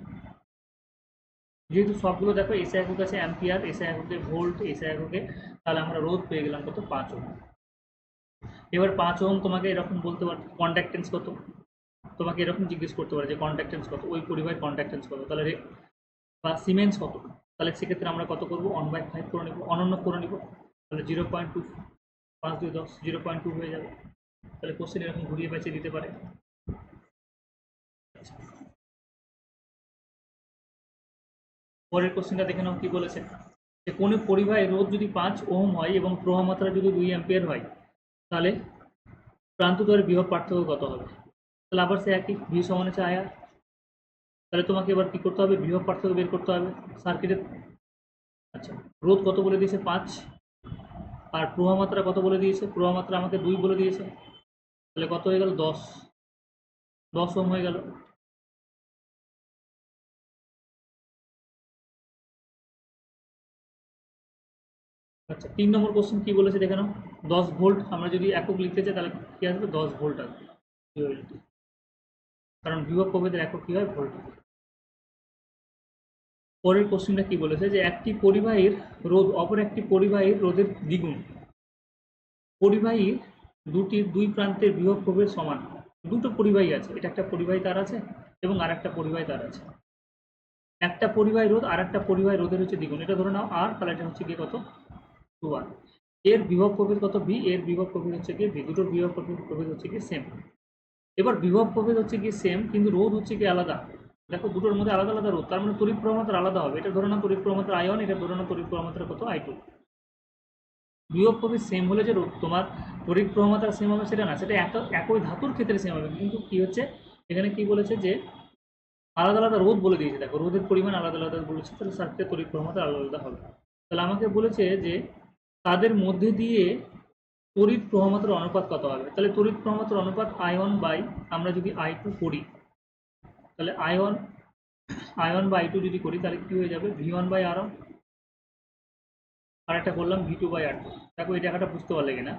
যেহেতু সবগুলো দেখো এসআই একক আছে অ্যাম্পিয়ার, এসআই এককে ভোল্ট, এসআই এককে, তাহলে আমরা রোধ পেয়ে গেলাম কত, 5 ওহম। এবার 5 ওহম তোমাকে এরকম বলতে পারে কন্ডাক্টেন্স কত, তোমাকে এরকম জিজ্ঞেস করতে পারে যে কন্ডাক্টেন্স কত, ওই পরিবাহীর কন্ডাক্টেন্স কত, তাহলে বা সিমেন্স কত, তাহলে সেক্ষেত্রে আমরা কত করবো, 1/5 করে নেবো, অনন্য করে নিব, তাহলে 0.2, 5 2 10, 0.2 হয়ে যাবে। তাহলে কোশ্চেন এরকম ঘুরিয়ে পেঁচিয়ে দিতে পারে। পরের কোশ্চেনটা দেখে নাও কি বলেছে, যে কোনো পরিবাহী রোধ যদি 5 ওহম হয় এবং প্রবাহ মাত্রা যদি 2 অ্যাম্পিয়ার হয়, তাহলে প্রান্তদ্বয়ের বিভব পার্থক্য কত হবে। তাহলে আবার সে একই, ভি সমান হচ্ছে আইআর। তাহলে তোমাকে এবার কি করতে হবে, বিভব পার্থক্য বের করতে হবে সার্কিটের। আচ্ছা, রোধ কত বলে দিয়েছে 5, আর প্রবাহ মাত্রা কত বলে দিয়েছে, প্রবাহ মাত্রা আমাকে 2 বলে দিয়েছে, তাহলে কত হয়ে গেল, 10 ওহম হয়ে গেল। আচ্ছা, 3 নম্বর কোশ্চেন কি বলেছে দেখে নাও, 10 ভোল্ট, আমরা যদি একক লিখতে চাই তাহলে কি আসবে, 10 ভোল্ট আসবে, কারণ বিভব প্রভেদের একক কি হয়, ভোল্ট। পরের কোশ্চেনটা কি বলেছে, যে একটি পরিবাহীর রোধ অপর একটি পরিবাহীর রোধের দ্বিগুণ, পরিবাহীর দুই প্রান্তের বিভব প্রভেদ সমান। দুটো পরিবাহী আছে, এটা একটা পরিবাহী তার আছে এবং আর একটা পরিবাহী তার আছে, একটা পরিবাহী রোধ আর একটা পরিবাহী রোধের হচ্ছে দ্বিগুণ, এটা ধরে নাও আর, তাহলে এটা হচ্ছে গিয়ে কত, 2R। এর বিভব প্রভেদ কত, ভি, এর বিভব প্রভেদ হচ্ছে গিয়ে ভি, দুটোর বিভব প্রভেদ হচ্ছে গিয়ে সেম। এবার বিভব প্রভেদ হচ্ছে গিয়ে সেম কিন্তু রোধ হচ্ছে গিয়ে আলাদা। দেখো দুটোর মধ্যে আলাদা আলাদা রোধ, তার মানে তড়িৎ প্রবাহ মাত্রা আলাদা হবে। এটা ধরে নাও তড়িৎ প্রবাহ মাত্রা I1, এটা ধরে নাও তড়িৎ প্রবাহ মাত্রা কত, I2। বিভব প্রভেদ সেম হলে যে তোমার তড়িৎ প্রবাহ মাত্রা সেম হবে সেটা না, সেটা একই ধাতুর ক্ষেত্রে সেম হবে, কিন্তু কি হচ্ছে এখানে কি বলেছে, যে আলাদা আলাদা রোধ বলে দিয়েছে। দেখো রোধের পরিমাণ আলাদা আলাদা বলেছে, তাহলে সার্কিটের তড়িৎ প্রবাহ মাত্রা আলাদা আলাদা হবে। তাহলে আমাকে বলেছে যে তাদের মধ্যে দিয়ে তড়িৎ প্রবাহমাত্রার অনুপাত কত হবে? তাহলে তড়িৎ প্রবাহমাত্রার অনুপাত আয়ন বাই, আমরা যদি I2 করি তাহলে আয়ন বাই I2 যদি করি তাহলে কি হয়ে যাবে, V1 বাই R1, আর একটা করলাম V2 বাই R2। দেখো এই জায়গাটা বুঝতে পারলে কিনা,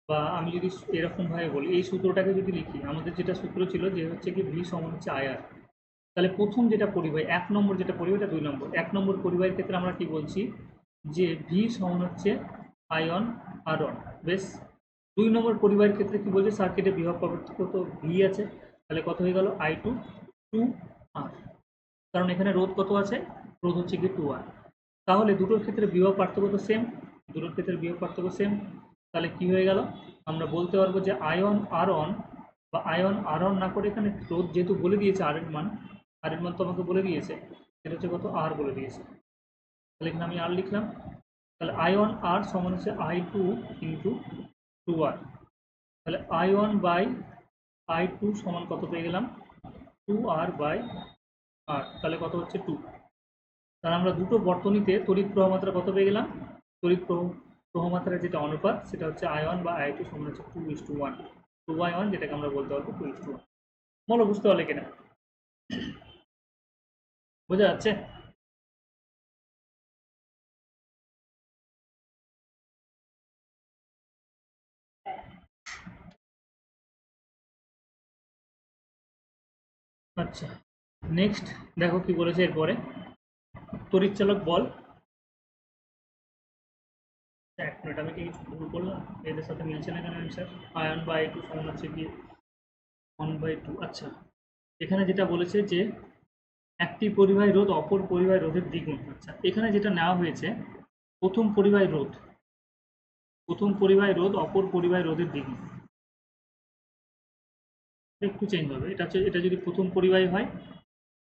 বা আমি যদি এরকম ভাবে বলি, এই সূত্রটাকে যদি লিখি, আমাদের যেটা সূত্র ছিল যে হচ্ছে কি V সমান হচ্ছে IR, তাহলে প্রথম যেটা পরিবাহী, 1 নম্বর যেটা পরিবাহী, এটা 2 নম্বর। 1 নম্বর পরিবাহীর ক্ষেত্রে আমরা কি বলছি যে V সমান হচ্ছে আয়ন R1, বেশ। 2 নম্বর পরিবাহীর ক্ষেত্রে কি বলছে, সার্কিটে বিভব পার্থক্য তো V আছে, তাহলে কত হয়ে গেল I2 2R, কারণ এখানে রোধ কত আছে, রোধ হচ্ছে কি 2R। তাহলে দুটোর ক্ষেত্রে বিভব পার্থক্য তো সেম, দুটোর ক্ষেত্রে বিভব পার্থক্য সেম, তাহলে কি হয়ে গেল, আমরা বলতে পারবো যে আয়ন R1 বা আয়ন R1 না করে এখানে রোধ যেহেতু বলে দিয়েছে আর এর মান তো আমাকে বলে দিয়েছে, সেটা হচ্ছে কত, R বলে দিয়েছে, তাহলে এখানে আমি R লিখলাম। তাহলে আয়ন R সমান হচ্ছে I2 ইন্টু 2R, তাহলে I1 বাই I2 সমান কত পেয়ে গেলাম, 2R বাই R, তাহলে কত হচ্ছে 2। তাহলে আমরা দুটো বর্তনীতে তড়িৎ প্রবাহ মাত্রা কত পেয়ে গেলাম, তড়িৎ প্রবাহ মাত্রার যেটা অনুপাত সেটা হচ্ছে I1 বা I2 সমান হচ্ছে 2:1, 2/1, যেটাকে আমরা বলতে পারবো 2:1। বলো বুঝতে পারলে কিনা, বোঝা যাচ্ছে? আচ্ছা, নেক্সট দেখো কি বলেছে এরপরে, তড়িৎচালক বল। এক মিনিট, আমি কি কিছু ভুল করলাম, এদের সাথে মিলছে না কেন অ্যান্সার, আয়ন বাই টু সমান হচ্ছে কি 1/2। আচ্ছা, এখানে যেটা বলেছে যে একটি পরিবাহী রোধ অপর পরিবাহী রোধের দ্বিগুণ। আচ্ছা, এখানে যেটা নেওয়া হয়েছে প্রথম পরিবাহী রোধ, অপর পরিবাহী রোধের দ্বিগুণ, একটু চেঞ্জ হবে। এটা যদি প্রথম পরিবাহী হয়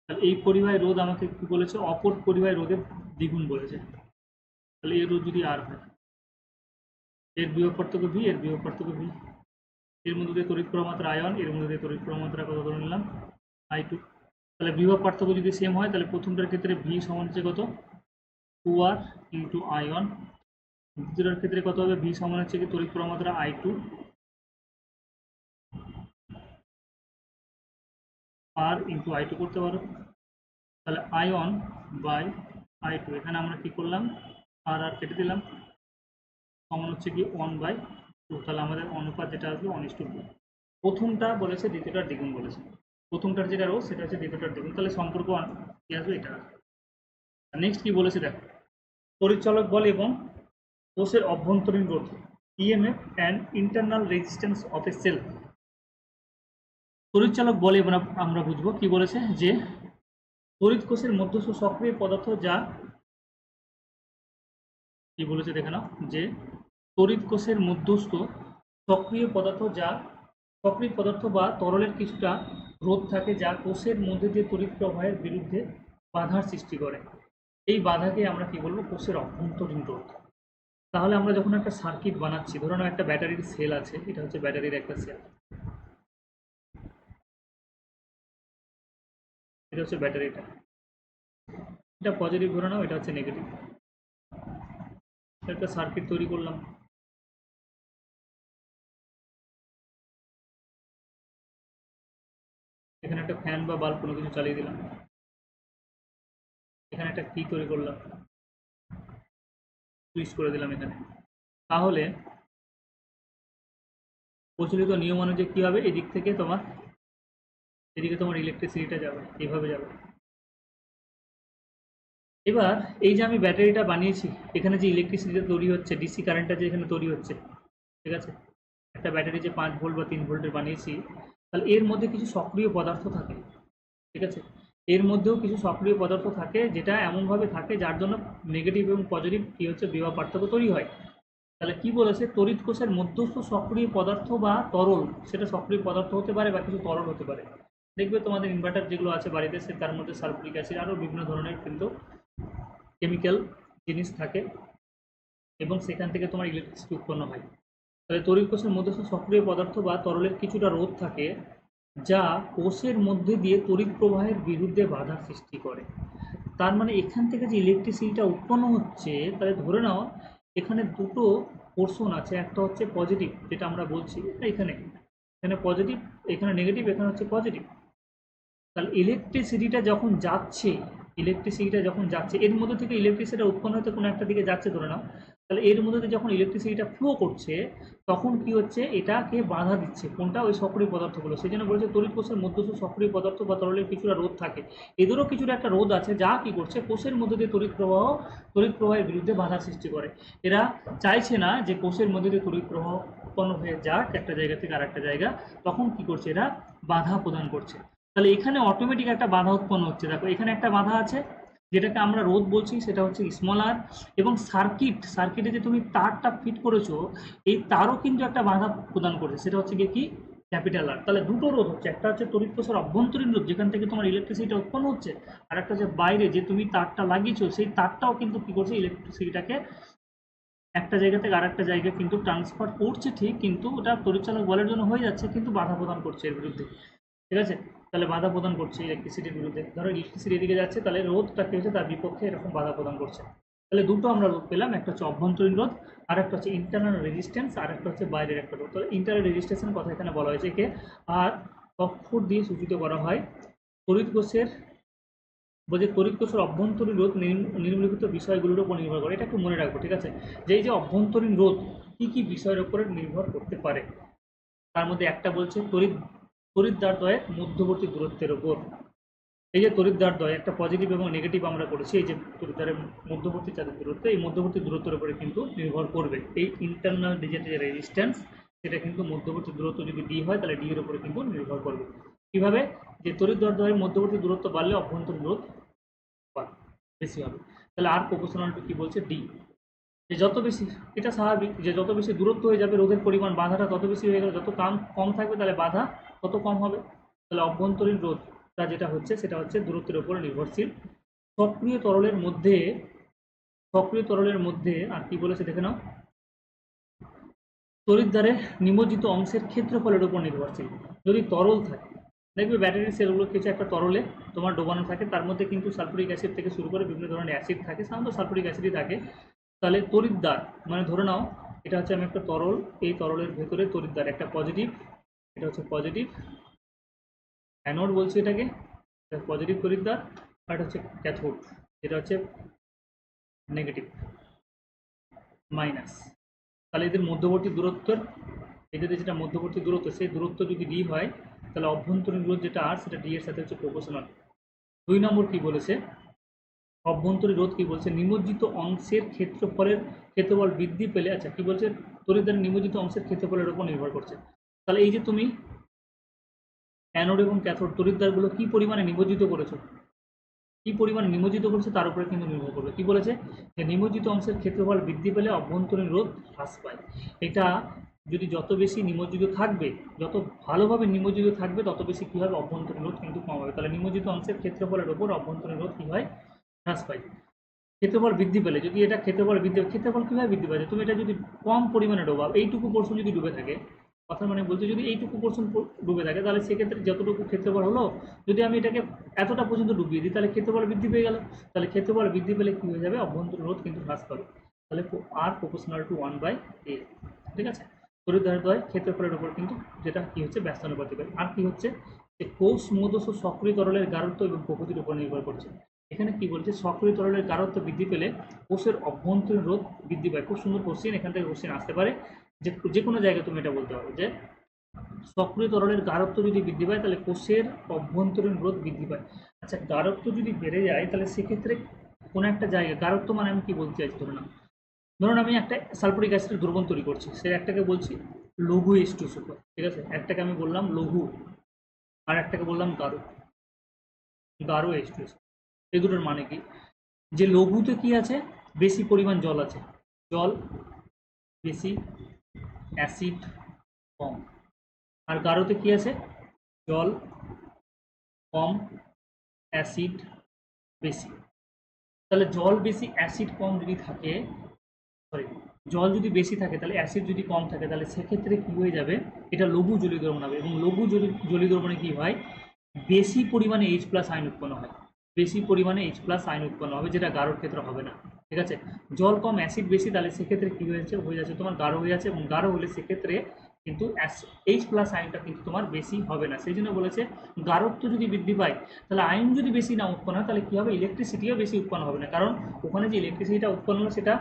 তাহলে এই পরিবাহী রোধ আমাকে কি বলেছে, অপর পরিবাহী রোধের দ্বিগুণ বলেছে, তাহলে এর রোধ যদি আর হয়, এর বিভব পার্থক্য V, এর বিভব পার্থক্য V, এর মধ্যে দিয়ে তড়িৎ প্রবাহ মাত্রা আয়ন, এর মধ্যে দিয়ে তড়িৎ প্রবাহ মাত্রা কত ধরে নিলাম I2। তাহলে বিভব পার্থক্য যদি সেম হয় তাহলে প্রথমটার ক্ষেত্রে V সমান হচ্ছে কত, 2R ইন্টু আয়ন, দ্বিতীয়টার ক্ষেত্রে কত হবে, V সমান হচ্ছে কি তড়িৎ প্রবাহ মাত্রা I2 R ইন্টু I2 করতে পারো, তাহলে আয়ন বাই I2, এখানে আমরা কি করলাম, আর কেটে দিলাম, সমান হচ্ছে কি 1/2, তাহলে আমাদের অনুপাত যেটা আসবে 1:2। প্রথমটা বলেছে দ্বিতীয়টার দ্বিগুণ বলেছে, প্রথমটার যেটা রোধ সেটা হচ্ছে দ্বিতীয়টার দ্বিগুণ, তাহলে সম্পর্ক কি আসবে, এটা আসবে। নেক্সট কি বলেছে দেখো, তড়িৎচালক বল এবং কোষের অভ্যন্তরীণ রোধ, EMF and internal resistance of a cell. তড়িৎচালক বলে আমরা বুঝবো কি বলেছে, যে তড়িৎ কোষের মধ্যস্থ সক্রিয় পদার্থ যা, কি বলেছে দেখে নাও, যে তড়িৎ কোষের মধ্যস্থ সক্রিয় পদার্থ যা, সক্রিয় পদার্থ বা তরলের কিছুটা রোধ থাকে যা কোষের মধ্যে দিয়ে তড়িৎ প্রবাহের বিরুদ্ধে বাধার সৃষ্টি করে, এই বাধাকে আমরা কি বলবো, কোষের অভ্যন্তরীণ রোধ। তাহলে আমরা যখন একটা সার্কিট বানাচ্ছি, ধরো না একটা ব্যাটারির সেল আছে, এটা হচ্ছে ব্যাটারির একটা সেল, এটা হচ্ছে ব্যাটারিটা, এটা পজিটিভ ধরে নাও, এটা হচ্ছে নেগেটিভ, একটা সার্কিট তৈরি করলাম, এখানে একটা ফ্যান বা বাল্ব কোনো কিছু চালিয়ে দিলাম, এখানে একটা কি তৈরি করলাম, সুইচ করে দিলাম এখানে। তাহলে প্রচলিত নিয়ম অনুযায়ী কি হবে, এদিক থেকে তোমার, এদিকে তোমার ইলেকট্রিসিটিটা যাবে, এইভাবে যাবে। এবার এই যে আমি ব্যাটারিটা বানিয়েছি, এখানে যে ইলেকট্রিসিটিটা তৈরি হচ্ছে, ডিসি কারেন্টটা যে এখানে তৈরি হচ্ছে, ঠিক আছে, একটা ব্যাটারি যে 5 ভোল্ট বা 3 ভোল্টের বানিয়েছি, তাহলে এর মধ্যে কিছু সক্রিয় পদার্থ থাকে, ঠিক আছে, এর মধ্যেও কিছু সক্রিয় পদার্থ থাকে, যেটা এমনভাবে থাকে যার জন্য নেগেটিভ এবং পজিটিভ কি হচ্ছে, বিভব পার্থক্য তৈরি হয়। তাহলে কি বলেছে, তড়িৎ কোষের মধ্যস্থ সক্রিয় পদার্থ বা তরল, সেটা সক্রিয় পদার্থ হতে পারে বা কিছু তরল হতে পারে। দেখবে তোমাদের ইনভার্টার যেগুলো আছে বাড়িতে, সে তার মধ্যে সালফিউরিক অ্যাসিড আরও বিভিন্ন ধরনের কিন্তু কেমিক্যাল জিনিস থাকে, এবং সেখান থেকে তোমার ইলেকট্রিসিটি উৎপন্ন হয়। তাহলে তড়িৎ কোষের মধ্যস্থ সক্রিয় পদার্থ বা তরলের কিছুটা রোধ থাকে যা কোষের মধ্যে দিয়ে তড়িৎ প্রবাহের বিরুদ্ধে বাধা সৃষ্টি করে। তার মানে এখান থেকে যে ইলেকট্রিসিটিটা উৎপন্ন হচ্ছে, তাহলে ধরে নাও এখানে দুটো পোর্শন আছে, একটা হচ্ছে পজিটিভ যেটা আমরা বলছি এখানে, এখানে পজিটিভ, এখানে নেগেটিভ, এখানে হচ্ছে পজিটিভ। তাহলে ইলেকট্রিসিটিটা যখন যাচ্ছে এর মধ্যে থেকে ইলেকট্রিসিটি উৎপন্ন হতে কোনো একটা দিকে যাচ্ছে ধরে নাও, তাহলে এর মধ্যে দিয়ে যখন ইলেকট্রিসিটিটা ফ্লো করছে তখন কি হচ্ছে, এটাকে বাধা দিচ্ছে কোনটা, ওই সক্রিয় পদার্থগুলো। সেই জন্য বলছে তড়িৎ কোষের মধ্যস্থ সক্রিয় পদার্থ বা তরলের কিছুটা রোধ থাকে, এদেরও কিছুটা একটা রোধ আছে যা কি করছে কোষের মধ্যে দিয়ে তড়িৎ প্রবাহের বিরুদ্ধে বাধা সৃষ্টি করে। এরা চাইছে না যে কোষের মধ্যে দিয়ে তড়িৎ প্রবাহ উৎপন্ন হয়ে যাক একটা জায়গা থেকে আরেকটা জায়গা, তখন কি করছে এরা বাধা প্রদান করছে। তাহলে এখানে অটোমেটিক একটা বাধা উৎপন্ন হচ্ছে, দেখো এখানে একটা বাধা আছে যেটাকে আমরা রোধ বলছি, সেটা হচ্ছে স্মল আর। এবং সার্কিটে যে তুমি তারটা ফিট করেছো এই তারও কিন্তু একটা বাধা প্রদান করছে, সেটা হচ্ছে কি ক্যাপিটাল আর। তাহলে দুটো রোধ হচ্ছে, একটা হচ্ছে তড়িৎ কোষের অভ্যন্তরীণ রোধ যেখান থেকে তোমার ইলেকট্রিসিটি উৎপন্ন হচ্ছে, আর একটা হচ্ছে বাইরে যে তুমি তারটা লাগিয়েছো সেই তারটাও কিন্তু কি করছে ইলেকট্রিসিটিটাকে একটা জায়গা থেকে আরেকটা জায়গায় কিন্তু ট্রান্সফার করছে ঠিক, কিন্তু ওটা তড়িৎচালক বলের জন্য হয়ে যাচ্ছে কিন্তু বাধা প্রদান করছে এর বিরুদ্ধে। ঠিক আছে, তাহলে বাধা প্রদান করছে ইলেকট্রিসিটির বিরুদ্ধে। ধরো ইলেকট্রিসিটি এদিকে যাচ্ছে, তাহলে রোধটা কি হচ্ছে তার বিপক্ষে এরকম বাধা প্রদান করছে। তাহলে দুটো আমরা রোধ পেলাম, একটা হচ্ছে অভ্যন্তরীণ রোধ আর একটা হচ্ছে ইন্টারনাল রেজিস্ট্যান্স আর একটা হচ্ছে বাইরের একটা রোধ। তাহলে ইন্টারনাল রেজিস্ট্যান্সের কথা এখানে বলা হয়েছে একে আর অক্ষর দিয়ে সূচিত করা হয়। তড়িৎ কোষের তড়িৎ কোষের অভ্যন্তরীণ রোধ নিম্নলিখিত বিষয়গুলোর উপর নির্ভর করে, এটা একটু মনে রাখবো। ঠিক আছে, যে এই যে অভ্যন্তরীণ রোধ কি কি বিষয়ের উপরে নির্ভর করতে পারে, তার মধ্যে একটা বলছে তড়িৎদ্বারদ্বয়ের মধ্যবর্তী দূরত্বের উপর। এই যে তড়িৎদ্বারদ্বয় একটা পজিটিভ এবং নেগেটিভ আমরা করেছি, এই যে তড়িৎদ্বারের মধ্যবর্তী চাঁদের দূরত্ব, এই মধ্যবর্তী দূরত্বের উপরে কিন্তু নির্ভর করবে এই ইন্টারনাল ডিজিটাল রেজিস্ট্যান্স, সেটা কিন্তু মধ্যবর্তী দূরত্ব যদি ডি হয় তাহলে ডি এর উপরে কিন্তু নির্ভর করবে। কিভাবে, যে তড়িৎদ্বারদ্বয়ের মধ্যবর্তী দূরত্ব বাড়লে অভ্যন্তরীণ রোধ বেশি হবে। তাহলে আর প্রপোর্শনাল টু কি বলছে, ডি, যে যত বেশি, এটা স্বাভাবিক যে যত বেশি দূরত্ব হয়ে যাবে রোধের পরিমাণ বাধাটা তত বেশি হয়ে গেলে, যত কম থাকবে তাহলে বাধা তত কম হবে। তাহলে অভ্যন্তরীণ রোধটা যেটা হচ্ছে সেটা হচ্ছে দূরত্বের উপর নির্ভরশীল। সক্রিয় তরলের মধ্যে আর কি বলেছে দেখে নাও, তড়িৎদ্বারের নিমজ্জিত অংশের ক্ষেত্রফলের উপর নির্ভরশীল। যদি তরল থাকে, দেখবে ব্যাটারির সেলগুলো কিছু একটা তরলে তোমার ডোবানো থাকে, তার মধ্যে কিন্তু সালফুরিক অ্যাসিড থেকে শুরু করে বিভিন্ন ধরনের অ্যাসিড থাকে, সাধারণত সালফুরিক অ্যাসিডই থাকে। তাহলে তড়িৎদ্বার মানে ধরে নাও এটা হচ্ছে আমি একটা তরল, এই তরলের ভেতরে তড়িৎদ্বার একটা পজিটিভ, এটা হচ্ছে পজিটিভ অ্যানোড বলছি এটাকে, পজিটিভ তড়িৎদ্বার, আর এটা হচ্ছে ক্যাথোড যেটা হচ্ছে নেগেটিভ মাইনাস। তাহলে এদের মধ্যবর্তী দূরত্বের, এদের যেটা মধ্যবর্তী দূরত্ব সেই দূরত্ব যদি ডি হয় তাহলে অভ্যন্তরীণ রোধ যেটা আর সেটা ডি এর সাথে হচ্ছে প্রপোর্শনাল। 2 নম্বর কি বলেছে, অভ্যন্তরীণ রোধ কি বলছে, নিমজ্জিত অংশের ক্ষেত্রফল বৃদ্ধি পেলে, আচ্ছা কি বলছে, তড়িৎদ্বারের নিমজ্জিত অংশের ক্ষেত্রফলের উপর নির্ভর করছে। তাহলে এই যে তুমি অ্যানোড এবং ক্যাথোড তড়িৎদ্বারগুলো কি পরিমাণে নিমজ্জিত করেছো, তার উপরে কিন্তু নির্ভর করবে। কি বলেছে, যে নিমজ্জিত অংশের ক্ষেত্রফল বৃদ্ধি পেলে অভ্যন্তরীণ রোধ হ্রাস পায়। এটা যদি যত বেশি নিমজ্জিত থাকবে, যত ভালোভাবে নিমজ্জিত থাকবে তত বেশি কী হবে, অভ্যন্তরীণ রোধ কিন্তু কম হবে। তাহলে নিমজ্জিত অংশের ক্ষেত্রফলের উপর অভ্যন্তরীণ রোধ কী হয়, হ্রাস পায়। ক্ষেত্রফল বৃদ্ধি পেলে, যদি এটা ক্ষেত্রফল কীভাবে বৃদ্ধি পাচ্ছে, তুমি এটা যদি কম পরিমাণে ডোবাও, এইটুকু পোর্শন যদি ডুবে থাকে, কথা মানে বলতে যদি এইটুকু পোর্শন ডুবে থাকে তাহলে সেক্ষেত্রে যতটুকু ক্ষেত্রফল হলো, যদি আমি এটাকে এতটা পর্যন্ত ডুবিয়ে দিই তাহলে ক্ষেত্রফল বৃদ্ধি পেয়ে গেল। তাহলে ক্ষেত্রফল বৃদ্ধি পেলে কী হয়ে যাবে, অভ্যন্তরীণ রোধ কিন্তু হ্রাস পাবে। তাহলে আর প্রপোর্শনাল টু 1/a। ঠিক আছে, তড়িৎদ্বারদ্বয় ক্ষেত্রফলের উপর কিন্তু যেটা কি হচ্ছে ব্যস্তানুপাতিক। আর কি হচ্ছে, যে কোষ মধ্যস্থ সক্রিয় তরলের গাঢ়ত্ব এবং প্রকৃতির উপর নির্ভর করছে। এখানে কি বলছে, সক্রিয় তরলের গাঢ়ত্ব বৃদ্ধি পেলে কোষের অভ্যন্তরীণ রোধ বৃদ্ধি পায়। খুব সুন্দর কোশ্চেন, এখান থেকে কোশ্চেন আসতে পারে, যে কোনো জায়গায় তুমি এটা বলতে পারো যে সক্রিয় তরলের গাঢ়ত্ব যদি বৃদ্ধি পায় তাহলে কোষের অভ্যন্তরীণ রোধ বৃদ্ধি পায়। আচ্ছা, গাঢ়ত্ব যদি বেড়ে যায় তাহলে সেক্ষেত্রে কোনো একটা জায়গায়, গাঢ়ত্ব মানে আমি কি বলতে চাইছি, ধরুন আমি একটা সালফুরিক অ্যাসিডের দ্রবণ তৈরি করছি, সে একটাকে বলছি লঘু H2SO, ঠিক আছে, একটাকে আমি বললাম লঘু আর একটাকে বললাম গাঢ় H2SO। এই দুটোর মানে কি, যে লঘুতে কি আছে, বেশি পরিমাণ জল আছে, জল বেশি, অ্যাসিড কম। আর গাঢ়তে কি আছে, জল কম, অ্যাসিড বেশি। তাহলে জল বেশি অ্যাসিড কম যদি থাকে, জল যদি বেশি থাকে তাহলে অ্যাসিড যদি কম থাকে, তাহলে সেক্ষেত্রে কী হয়ে যাবে, এটা লঘু জলীয় দ্রবণ হবে। এবং লঘু জলীয় দ্রবণে কী হয়, বেশি পরিমাণে H+ আয়ন উৎপন্ন হয়, বেশি পরিমাণে H+ আয়ন উৎপন্ন হবে, যেটা গাঢ়র ক্ষেত্রে হবে না। ঠিক আছে, জল কম অ্যাসিড বেশি, তাহলে সেক্ষেত্রে কী হয়ে যাচ্ছে তোমার গাঢ় হয়ে যাচ্ছে, এবং গাঢ় হলে সেক্ষেত্রে কিন্তু এইচ প্লাস আয়নটা কিন্তু তোমার বেশি হবে না। সেই জন্য বলেছে গাঢ়ত্ব যদি বৃদ্ধি পায় তাহলে আয়ন যদি বেশি না উৎপন্ন হয় তাহলে কী হবে, ইলেকট্রিসিটিও বেশি উৎপন্ন হবে না, কারণ ওখানে যে ইলেকট্রিসিটিটা উৎপন্ন হলো সেটা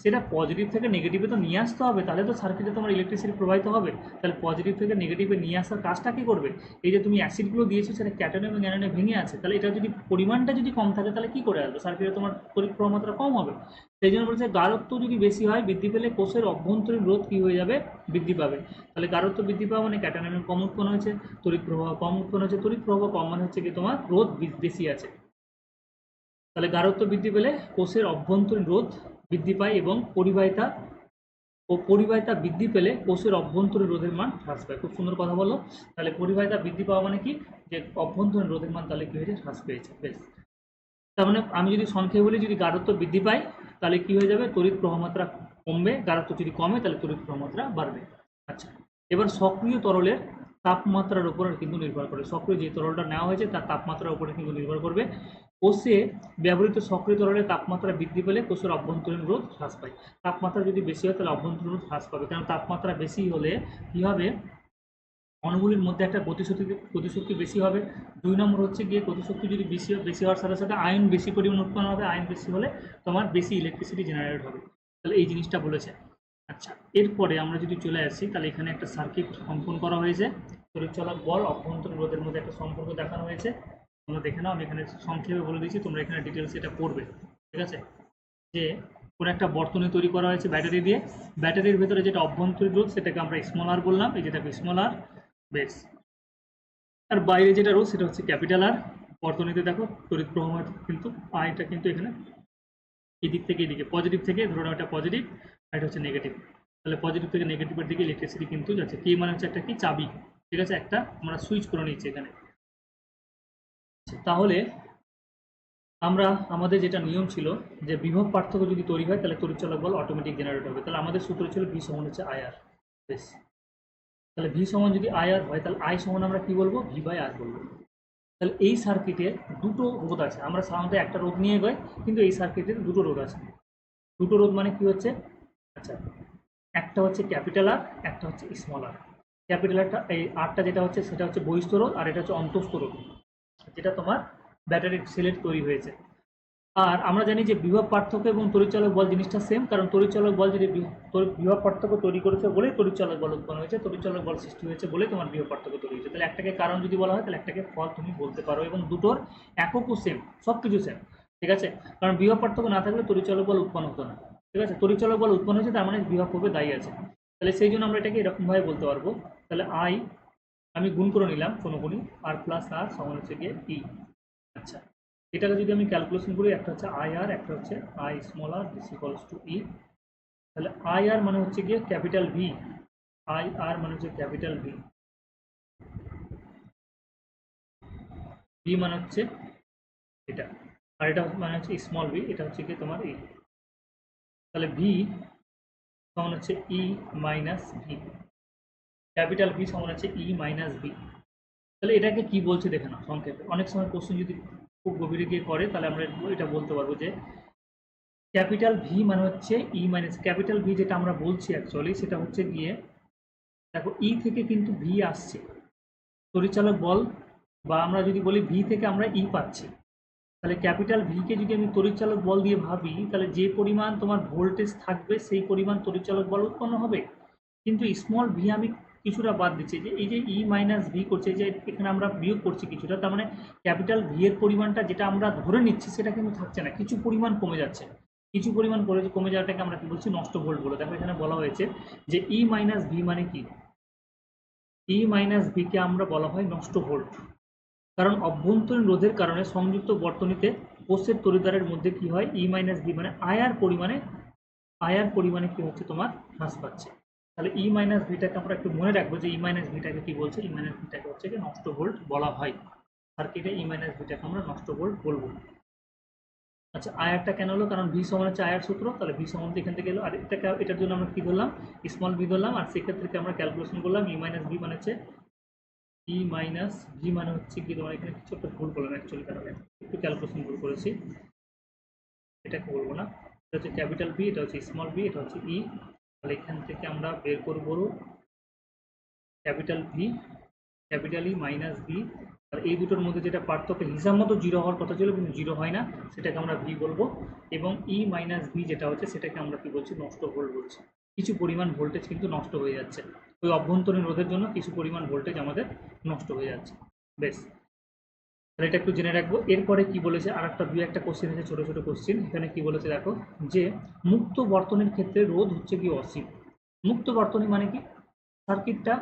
সেটা পজিটিভ থেকে নেগেটিভে তো নিয়ে আসতে হবে, তাহলে তো সার্কিটে তোমার ইলেকট্রিসিটি প্রবাহিত হবে। তাহলে পজিটিভ থেকে নেগেটিভে নিয়ে আসার কাজটা কী করবে, এই যে তুমি অ্যাসিডগুলো দিয়েছো সেটা ক্যাটন এবং অ্যানোনে ভেঙে আছে, তাহলে এটা যদি পরিমাণটা যদি কম থাকে তাহলে কী করে আসবে, সার্কিটে তোমার তড়িৎ প্রবাহ মাত্রা কম হবে। সেই জন্য বলছে গাঢ়ত্ব যদি বেশি হয় বৃদ্ধি পেলে কোষের অভ্যন্তরীণ রোধ কী হয়ে যাবে, বৃদ্ধি পাবে। তাহলে গাঢ়ত্ব বৃদ্ধি পাওয়া মানে ক্যাটন অ্যানোন কম উৎপন্ন হয়েছে, তড়িৎ প্রবাহ কম উৎপন্ন হয়েছে, তড়িৎ প্রবাহ কম মানে হচ্ছে কি তোমার রোধ বেশি আছে। তাহলে গাঢ়ত্ব বৃদ্ধি পেলে কোষের অভ্যন্তরীণ রোধ বৃদ্ধি পায় এবং পরিবাহিতা বৃদ্ধি পেলে কোষের অভ্যন্তরীণ রোধের মান হ্রাস পায়। খুব সুন্দর কথা বললো। তাহলে পরিবাহিতা বৃদ্ধি পাওয়া মানে কি, যে অভ্যন্তরীণ রোধের মান তাহলে কি হয়েছে, হ্রাস পেয়েছে। বেশ, তার মানে আমি যদি সংক্ষেপে বলি, যদি গাঢ়ত্ব বৃদ্ধি পায় তাহলে কি হয়ে যাবে, তড়িৎ প্রবাহ মাত্রা কমবে, গাঢ়ত্ব যদি কমে তাহলে তড়িৎ প্রবাহ মাত্রা বাড়বে। আচ্ছা, এবার সক্রিয় তরলের তাপমাত্রার উপর কিন্তু নির্ভর করে, সক্রিয় যে তরলটা নেওয়া হয়েছে তার তাপমাত্রার উপরে কিন্তু নির্ভর করবে। কোষে ব্যবহৃত সক্রিয় তরলের তাপমাত্রা বৃদ্ধি পেলে কোষের অভ্যন্তরীণ রোধ হ্রাস পায়। তাপমাত্রা যদি বেশি হয় তাহলে অভ্যন্তরীণ রোধ হ্রাস পাবে, কারণ তাপমাত্রা বেশি হলে কি হবে, অণুগুলির মধ্যে একটা গতিশক্তি বেশি হবে। 2 নম্বর হচ্ছে গিয়ে গতিশক্তি যদি বেশি হওয়ার সাথে সাথে আয়ন বেশি পরিমাণ উৎপন্ন হবে, আয়ন বেশি হলে তোমার বেশি ইলেকট্রিসিটি জেনারেট হবে। তাহলে এই জিনিসটা বলেছে। আচ্ছা, এরপরে আমরা যদি চলে আসি তাহলে এখানে একটা সার্কিট অঙ্কন করা হয়েছে, তড়িৎচলক বল অভ্যন্তরীণ রোধের মধ্যে একটা সম্পর্ক দেখানো হয়েছে। তোমরা দেখে নাও, আমি এখানে সংক্ষেপে বলে দিচ্ছি, তোমরা এখানে ডিটেলস এটা পড়বে। ঠিক আছে, যে কোনো একটা বর্তনী তৈরি করা হয়েছে ব্যাটারি দিয়ে, ব্যাটারির ভেতরে যেটা অভ্যন্তরীণ রোধ সেটাকে আমরা স্মল আর বললাম, এই যেটাকে স্মল আর। বেশ, আর বাইরে যেটা রোধ সেটা হচ্ছে ক্যাপিটাল আর। বর্তনীতে দেখো তড়িৎ প্রবাহ কিন্তু আয়টা কিন্তু এখানে এদিক থেকে এদিকে, পজিটিভ থেকে ধরো এটা পজিটিভ আর এটা হচ্ছে নেগেটিভ, তাহলে পজিটিভ থেকে নেগেটিভের দিকে ইলেকট্রিসিটি কিন্তু যাচ্ছে। কি মানে হচ্ছে একটা কি চাবি, ঠিক আছে, একটা আমরা সুইচ করে নিচ্ছি এখানে। তাহলে আমরা আমাদের যেটা নিয়ম ছিল যে বিভব পার্থক্য যদি তৈরি হয় তাহলে তড়িৎচলক বল অটোমেটিক জেনারেট হবে, তাহলে আমাদের সূত্র ছিল ভি সমান হচ্ছে আইআর। বেশ, তাহলে ভি সমান যদি আইআর হয় তাহলে আই সমান আমরা কি বলবো, ভি বাই আর বলবো। তাহলে এই সার্কিটে দুটো রোধ আছে, আমরা সাধারণত একটা রোধ নিয়ে যাই, কিন্তু এই সার্কিটে দুটো রোধ আছে। দুটো রোধ মানে কি হচ্ছে, আচ্ছা, একটা হচ্ছে ক্যাপিটাল আর, একটা হচ্ছে স্মল আর। ক্যাপিটাল আরটা, এই আরটা যেটা হচ্ছে সেটা হচ্ছে বহিস্থ রোধ, আর এটা হচ্ছে অন্তঃস্থ রোধ, যেটা তোমার ব্যাটারির সেলের তৈরি হয়েছে। আর আমরা জানি যে বিভব পার্থক্য এবং তড়িৎচলক বল জিনিসটা সেম, কারণ তড়িৎচলক বল যদি বিভব পার্থক্য তৈরি করেছে বলেই তড়িৎচলক বল উৎপন্ন হয়েছে, তড়িৎচলক বল সৃষ্টি হয়েছে বলে তোমার বিভব পার্থক্য তৈরি হয়েছে। তাহলে একটাকে কারণ যদি বলা হয় তাহলে একটাকে ফল তুমি বলতে পারো, এবং দুটোর এককও সেম, সব কিছু সেম। ঠিক আছে, কারণ বিভব পার্থক্য না থাকলে তড়িৎচলক বল উৎপন্ন হতো না। ঠিক আছে, তড়িৎচলক বল উৎপন্ন হয়েছে তার মানে বিভব হবে দায়ী আছে। তাহলে সেই জন্য আমরা এটাকে এরকমভাবে বলতে পারবো। তাহলে আই আমি গুণ করে নিলাম কোনো গুণই, আর প্লাস আর সমান হচ্ছে গিয়ে ই। আচ্ছা, এটাকে যদি আমি ক্যালকুলেশন করি, একটা হচ্ছে আই আর, একটা হচ্ছে I small R, this equals to E. তাহলে আই আর মানে হচ্ছে গিয়ে ক্যাপিটাল ভি, আই আর মানে হচ্ছে ক্যাপিটাল ভি, ভি মানে হচ্ছে এটা, আর এটা মানে হচ্ছে স্মল ভি, এটা হচ্ছে গিয়ে তোমার ই। তাহলে ভি সমান হচ্ছে ই মাইনাস ভি, ক্যাপিটাল ভি সমান হচ্ছে ই মাইনাস ভি। তাহলে এটাকে কি বলছে দেখে নাও সংক্ষেপে, অনেক সময় কোশ্চেন যদি খুব গভীরে গিয়ে করে তাহলে আমরা এটা বলতে পারবো যে ক্যাপিটাল ভি মানে হচ্ছে ই মাইনাস ক্যাপিটাল ভি, যেটা আমরা বলছি অ্যাকচুয়ালি সেটা হচ্ছে গিয়ে দেখো ই থেকে কিন্তু ভি আসছে, পরিচালক বল, বা আমরা যদি বলি ভি থেকে আমরা ই পাচ্ছি, তাহলে ক্যাপিটাল ভিকে যদি আমি তড়িৎচালক বল দিয়ে ভাবি তাহলে যে পরিমাণ তোমার ভোল্টেজ থাকবে সেই পরিমাণ তড়িৎচালক বল উৎপন্ন হবে। কিন্তু স্মল ভি আমি কিছুটা বাদ দিচ্ছি, যে এই যে ই মাইনাস ভি করছে, যে এখানে আমরা বিয়োগ করছি কিছুটা, তার মানে ক্যাপিটাল ভি এর পরিমাণটা যেটা আমরা ধরে নিচ্ছি সেটা কিন্তু থাকছে না, কিছু পরিমাণ কমে যাচ্ছে। কিছু পরিমাণ কমে যাওয়াটাকে আমরা কি বলছি, নষ্ট ভোল্ট বলে। দেখো এখানে বলা হয়েছে যে ই মাইনাস ভি মানে কি, ই মাইনাস ভিকে আমরা বলা হয় নষ্ট ভোল্ট, কারণ অভ্যন্তরীণ রোধের কারণে সংযুক্ত বর্তনীতে কোষের তড়িৎদ্বারের মধ্যে কি হয়, ই মাইনাস ভি মানে আয়ার পরিমাণে কি হচ্ছে তোমার হ্রাস পাচ্ছে। তাহলে ই মাইনাস ভিটাকে আমরা একটু মনে রাখবো যে ই মাইনাস ভিটাকে কি বলছে, ই মাইনাস ভিটাকে হচ্ছে কি নষ্ট ভোল্ট বলা হয়, সার্কিটে ই মাইনাস ভিটাকে আমরা নষ্ট ভোল্ট বলবো। আচ্ছা, আয়ারটা কেন হলো, কারণ ভি সমান হচ্ছে আয়ার সূত্র, তাহলে ভি সমান এখান থেকে এলো, আর এটার জন্য আমরা কি ধরলাম, স্মল ভি ধরলাম, আর সেক্ষেত্রে আমরা ক্যালকুলেশন করলাম ই মাইনাস ভি মানে হচ্ছে ই মাইনাস ভি মানে হচ্ছে কি, তোমার এখানে কিছু একটা ভুল করলাম অ্যাকচুয়ালি, কারণে একটু ক্যালকুলেশন ভুল করেছি। এটাকে বলবো না, এটা হচ্ছে ক্যাপিটাল বি, এটা হচ্ছে স্মল বি, এটা হচ্ছে ই। তাহলে এখান থেকে আমরা বের করবো capital V, capital E minus B. আর এই দুটোর মধ্যে যেটা পার্থক্য হিসাব মতো জিরো হওয়ার কথা ছিল কিন্তু জিরো হয় না, সেটাকে আমরা ভি বলবো। এবং ই মাইনাস ভি যেটা হচ্ছে সেটাকে আমরা কি বলছি, নষ্ট ভোল্ট বলছি। কিছু পরিমাণ ভোল্টেজ কিন্তু নষ্ট হয়ে যাচ্ছে, ওই অভ্যন্তরীণ রোধের জন্য কিছু পরিমাণ ভোল্টেজ আমাদের নষ্ট হয়ে যাচ্ছে। বেশ, তাহলে এটা একটু জেনে রাখবো। এরপরে কি বলেছে, আর একটা দুই একটা কোশ্চেন আছে, ছোটো ছোটো কোশ্চেন। এখানে কি বলেছে দেখো, যে মুক্ত বর্তনীর ক্ষেত্রে রোধ হচ্ছে কি অসীম। মুক্ত বর্তনী মানে কি, সার্কিটটা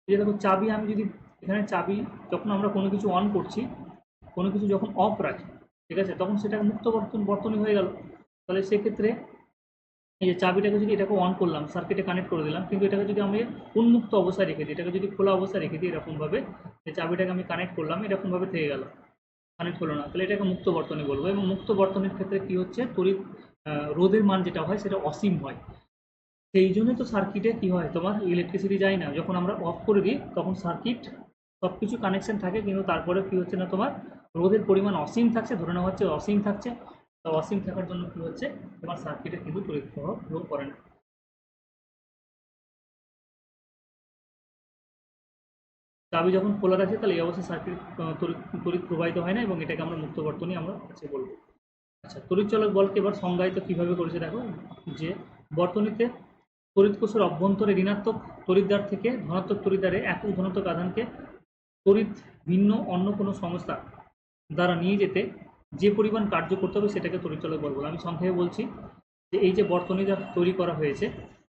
যে দেখো চাবি, আমি যদি এখানে চাবি, যখন আমরা কোনো কিছু অন করছি, কোনো কিছু যখন অফ রাখি, ঠিক আছে, তখন সেটা মুক্ত বর্তনী হয়ে গেল। তাহলে সেক্ষেত্রে এই যে চাবিটাকে যদি এটাকে অন করলাম, সার্কিটে কানেক্ট করে দিলাম, কিন্তু এটাকে যদি আমি উন্মুক্ত অবস্থায় রেখে দিই, এটাকে যদি খোলা অবস্থায় রেখে দিই এরকমভাবে, যে চাবিটাকে আমি কানেক্ট করলাম এরকমভাবে থেকে গেল, কানেক্ট হলো না, তাহলে এটাকে মুক্ত বর্তনী বলবো। এবং মুক্ত বর্তনীর ক্ষেত্রে কি হচ্ছে, তড়িৎ রোধের মান যেটা হয় সেটা অসীম হয়। সেই জন্য তো সার্কিটে কি হয়, তোমার ইলেকট্রিসিটি যায় না। যখন আমরা অফ করে দিই তখন সার্কিট সব কিছু কানেকশন থাকে, কিন্তু তারপরে কি হচ্ছে না, তোমার রোধের পরিমাণ অসীম থাকছে, ধরে নেওয়া হচ্ছে অসীম থাকছে। তো অসীম থাকার জন্য কি হচ্ছে, তোমার সার্কিটে কিন্তু তড়িৎ প্রবাহ ফ্লো করে না। চাবি যখন খোলা রাখে তাহলে এই অবস্থায় সার্কিট তড়িৎ তড়িৎ প্রবাহিত হয় না, এবং এটাকে আমরা মুক্ত বর্তনী আমরা কাছে বলবো। আচ্ছা, তড়িৎচলক বলকে এবার সংজ্ঞায়িত কিভাবে করেছে দেখো, যে বর্তনীতে তড়িৎ কোষের অভ্যন্তরে ঋণাত্মক তড়িৎদ্বার থেকে ধনাত্মক তড়িৎদ্বারে একক ধনাত্মক আধানকে তড়িৎ ভিন্ন অন্য কোনো সংস্থা দ্বারা নিয়ে যেতে যে পরিমাণ কার্য করতে হবে সেটাকে তড়িৎচলক বল বলে। আমি সংক্ষেপে বলছি, যে এই যে বর্তনী যা তৈরি করা হয়েছে,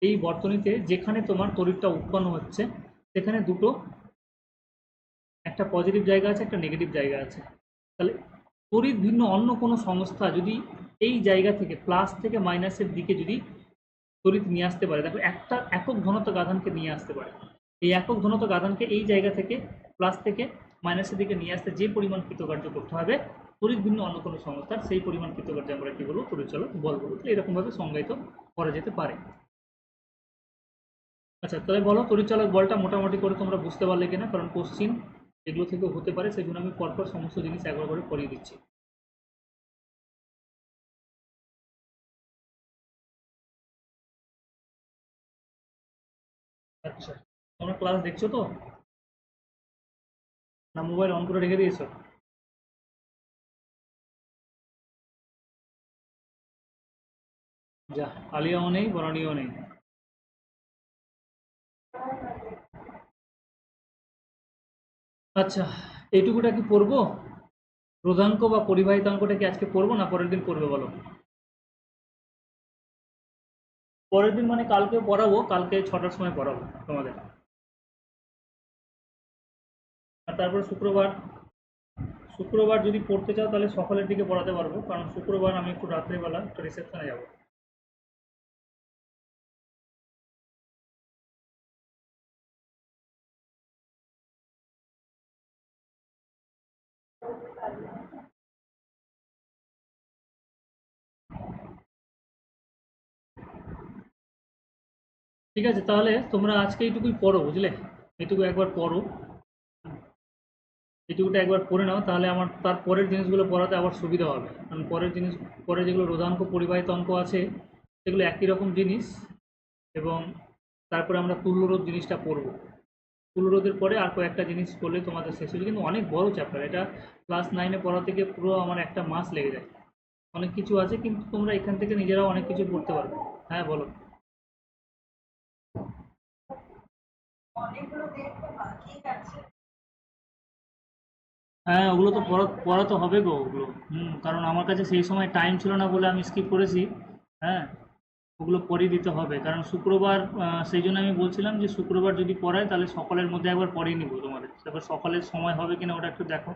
এই বর্তনীতে যেখানে তোমার তড়িৎটা উৎপন্ন হচ্ছে সেখানে দুটো, একটা পজিটিভ জায়গা আছে, একটা নেগেটিভ জায়গা আছে। তাহলে তড়িৎ ভিন্ন অন্য কোনো সংস্থা যদি এই জায়গা থেকে প্লাস থেকে মাইনাসের দিকে যদি তড়িৎ নিয়ে আসতে পারে, দেখো একটা একক ধনাত্মক আধানকে নিয়ে আসতে পারে, এই একক ধনাত্মক আধানকে এই জায়গা থেকে প্লাস থেকে মাইনাসের দিকে নিয়ে আসতে যে পরিমাণ কৃতকার্য করতে হবে তড়িৎ ভিন্ন অন্য কোনো সংস্থার, সেই পরিমাণ কৃতকার্য আমরা কি বলবো, তড়িৎচলক বল বলবো। তো এরকমভাবে সংজ্ঞায়িত করা যেতে পারে। আচ্ছা, তাহলে বলো তড়িৎচলক বলটা মোটামুটি করে তোমরা বুঝতে পারলে কিনা, কারণ কোশ্চিন এগুলো থেকেও হতে পারে, সেই জন্য আমি পরপর সমস্ত জিনিস একবার করে করিয়ে দিচ্ছি। আচ্ছা, তোমরা ক্লাস দেখছো তো, না মোবাইল অন করে রেখে দিয়েছো? যা, আলিয়াও নেই বরণীয় নেই। আচ্ছা, এইটুকুটা কি পড়বো, রোধাঙ্ক বা পরিবাহিতাঙ্কটা কি আজকে পড়বো না পরের দিন পড়বে বলো? পরের দিন মানে কালকে পড়াবো, কালকে 6টার সময় পড়াবো তোমাদের। আর তারপরে শুক্রবার, শুক্রবার যদি পড়তে চাও তাহলে সকালের দিকে পড়াতে পারবো, কারণ শুক্রবার আমি একটু রাত্রেবেলা একটা রিসেপশনে যাবো। ঠিক আছে, তাহলে তোমরা আজকে এইটুকুই পড়ো, বুঝলে, এইটুকু একবার পড়ো, এইটুকুটা একবার পড়ে নাও, তাহলে আমার তার পরের জিনিসগুলো পড়াতে আবার সুবিধা হবে। কারণ পরের জিনিস, পরে যেগুলো রোধাঙ্ক পরিবাহিত অঙ্ক আছে সেগুলো একই রকম জিনিস, এবং তারপরে আমরা তুল্যরোধ জিনিসটা পড়বো। তুল্যরোধের পরে আর কয়েকটা জিনিস করলে তোমাদের শেষ হয়ে, কিন্তু অনেক বড় চ্যাপ্টার এটা, ক্লাস 9-এ পড়া থেকে পুরো আমার একটা মাস লেগে যায়। অনেক কিছু আছে, কিন্তু তোমরা এখান থেকে নিজেরাও অনেক কিছু পড়তে পারবে। হ্যাঁ বলো। হ্যাঁ, ওগুলো তো পড়াতে হবে গো ওগুলো। কারণ আমার কাছে সেই সময় টাইম ছিল না বলে আমি স্কিপ করেছি। হ্যাঁ, ওগুলো পড়িয়ে দিতে হবে, কারণ শুক্রবার, সেই জন্য আমি বলছিলাম যে শুক্রবার যদি পড়ায় তাহলে সকালের মধ্যে একবার পড়িয়ে নিবো তোমাদের, তারপর সকালের সময় হবে কিনা ওটা একটু দেখো।